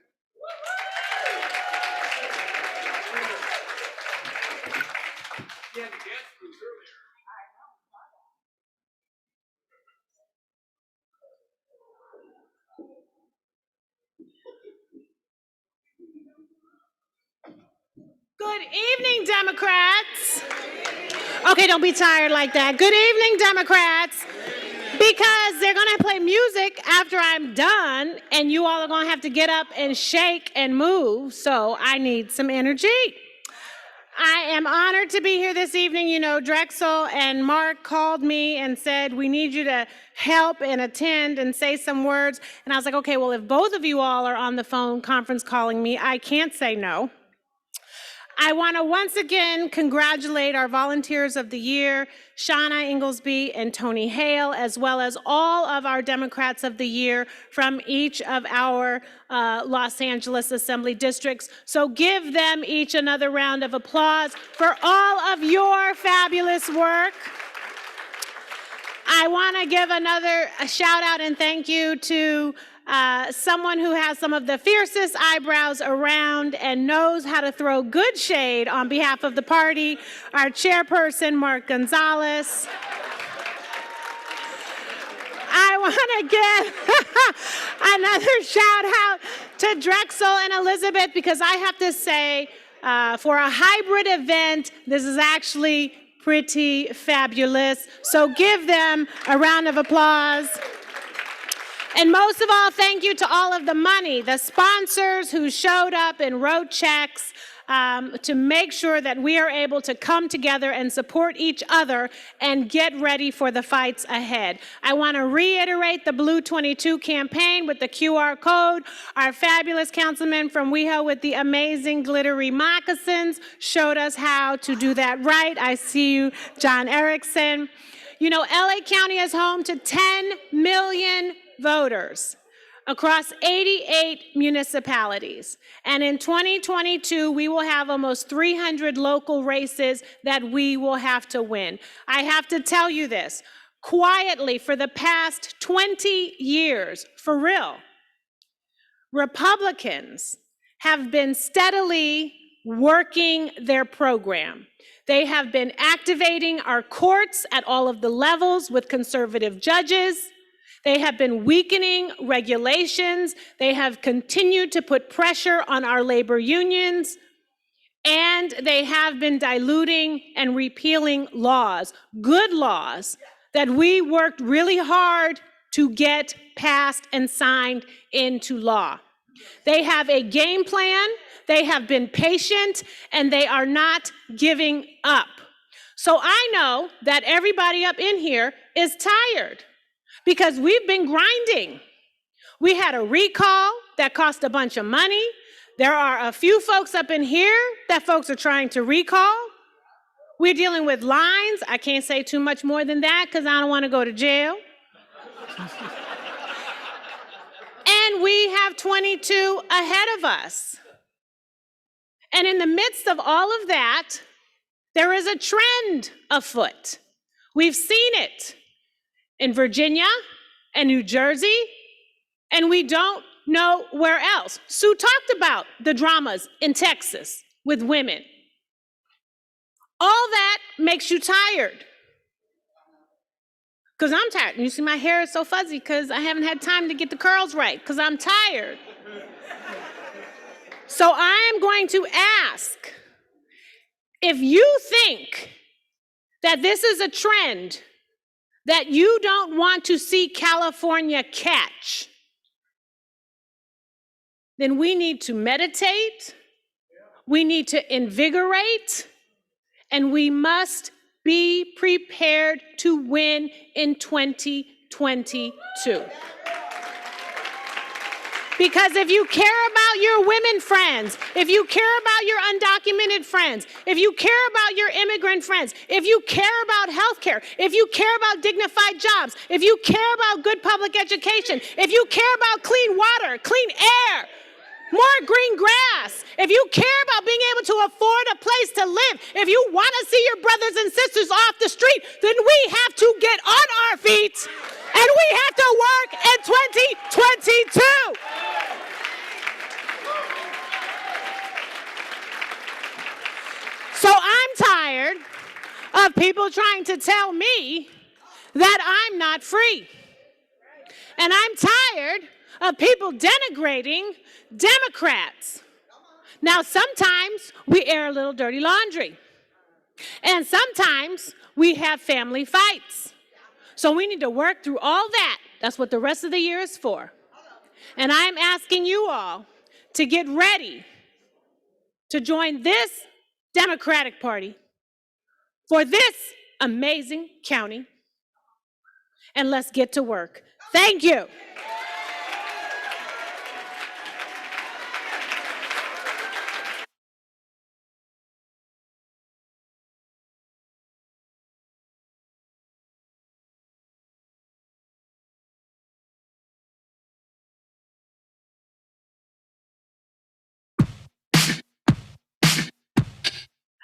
Good evening, Democrats. Okay, don't be tired like that. Good evening, Democrats. Because they're going to play music after I'm done, and you all are going to have to get up and shake and move, so I need some energy. I am honored to be here this evening. You know, Drexel and Mark called me and said, we need you to help and attend and say some words. And I was like, okay, well, if both of you all are on the phone conference calling me, I can't say no. I want to once again congratulate our volunteers of the year, Shauna Inglesby and Tony Hale, as well as all of our Democrats of the year from each of our Los Angeles Assembly districts. So give them each another round of applause for all of your fabulous work. I want to give a shout out and thank you to someone who has some of the fiercest eyebrows around and knows how to throw good shade on behalf of the party, our chairperson, Mark Gonzalez. I want to give another shout out to Drexel and Elizabeth, because I have to say, for a hybrid event, this is actually pretty fabulous. So give them a round of applause. And most of all, thank you to all of the sponsors who showed up and wrote checks to make sure that we are able to come together and support each other and get ready for the fights ahead. I want to reiterate the Blue 22 campaign with the QR code. Our fabulous councilman from WeHo with the amazing glittery moccasins showed us how to do that right. I see you, John Erickson. You know, LA County is home to 10 million voters across 88 municipalities. And in 2022, we will have almost 300 local races that we will have to win. I have to tell you this, quietly for the past 20 years, for real, Republicans have been steadily working their program. They have been activating our courts at all of the levels with conservative judges. They have been weakening regulations. They have continued to put pressure on our labor unions. And they have been diluting and repealing laws, good laws that we worked really hard to get passed and signed into law. They have a game plan. They have been patient, and they are not giving up. So I know that everybody up in here is tired, because we've been grinding. We had a recall that cost a bunch of money. There are a few folks up in here that folks are trying to recall. We're dealing with lines. I can't say too much more than that because I don't want to go to jail. And we have 22 ahead of us. And in the midst of all of that, there is a trend afoot. We've seen it in Virginia and New Jersey, and we don't know where else. Sue talked about the dramas in Texas with women. All that makes you tired. Because I'm tired. You see my hair is so fuzzy because I haven't had time to get the curls right because I'm tired. So I'm going to ask, if you think that this is a trend that you don't want to see California catch, then we need to meditate, we need to invigorate, and we must be prepared to win in 2022. Because if you care about your women friends, if you care about your undocumented friends, if you care about your immigrant friends, if you care about healthcare, if you care about dignified jobs, if you care about good public education, if you care about clean water, clean air, more green grass, if you care about being able to afford a place to live, if you want to see your brothers and sisters off the street, then we have to get on our feet and we have to work in 2022. So I'm tired of people trying to tell me that I'm not free. And I'm tired of people denigrating Democrats. Now, sometimes we air a little dirty laundry. And sometimes we have family fights. So we need to work through all that. That's what the rest of the year is for. And I'm asking you all to get ready to join this Democratic Party for this amazing county. And let's get to work. Thank you.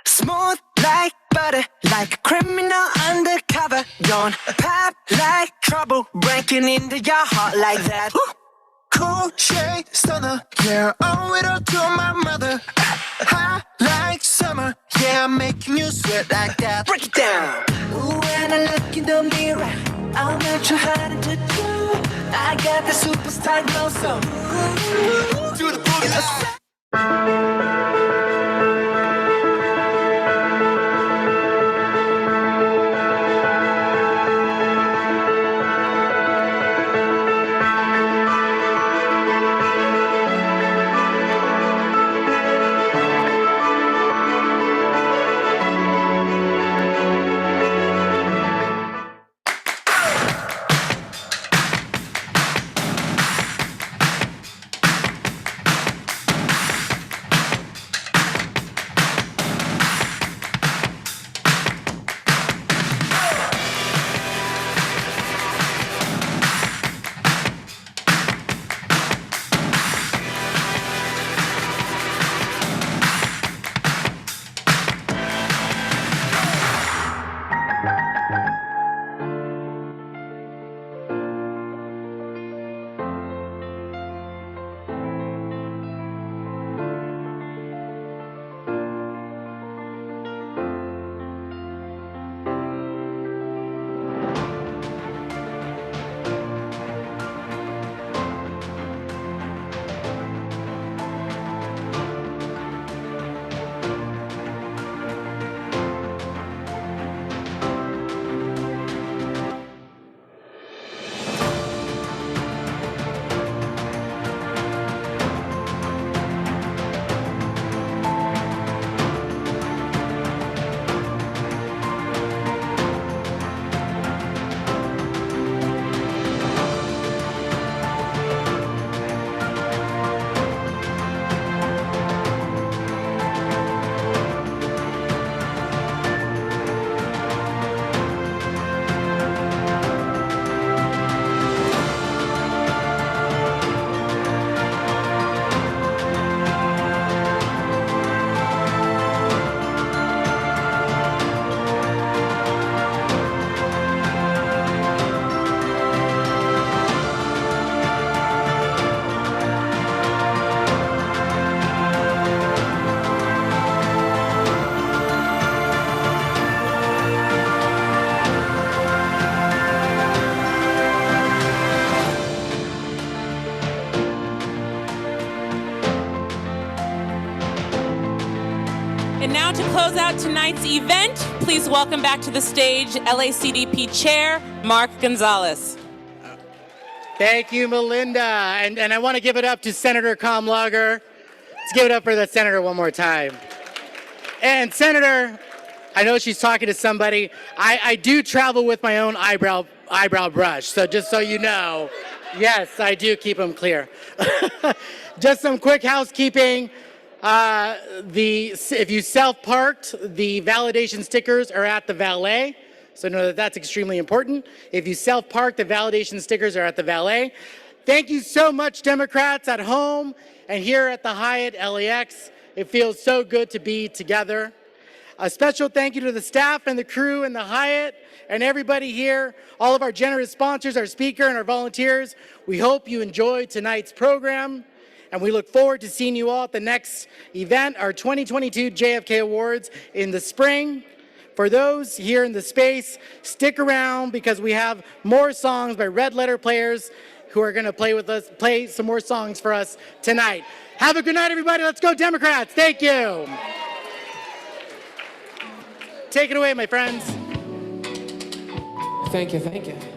Smooth like butter, like a criminal undercover. Don't pop like trouble, breaking into your heart like that. Cool shade stunner, yeah, owe it all to my mother. Hot like summer, yeah, I'm making you sweat like that. Break it down. Ooh, when I look in the mirror, I'm not too hard to do. I got the superstar glow, so ooh, do the boogie. And now to close out tonight's event, please welcome back to the stage LACDP Chair Mark Gonzalez. Thank you, Melinda. And I want to give it up to Senator Kamlager. Let's give it up for the senator one more time. And Senator, I know she's talking to somebody. I do travel with my own eyebrow brush, so just so you know, yes, I do keep them clear. Just some quick housekeeping. If you self-parked, the validation stickers are at the valet. So know that that's extremely important. If you self-park, the validation stickers are at the valet. Thank you so much, Democrats at home and here at the Hyatt LAX. It feels so good to be together. A special thank you to the staff and the crew and the Hyatt and everybody here, all of our generous sponsors, our speaker, and our volunteers. We hope you enjoyed tonight's program, and we look forward to seeing you all at the next event, our 2022 JFK Awards in the spring. For those here in the space, stick around because we have more songs by Red Letter players who are going to play some more songs for us tonight. Have a good night, everybody. Let's go, Democrats. Thank you. Take it away, my friends. Thank you, thank you.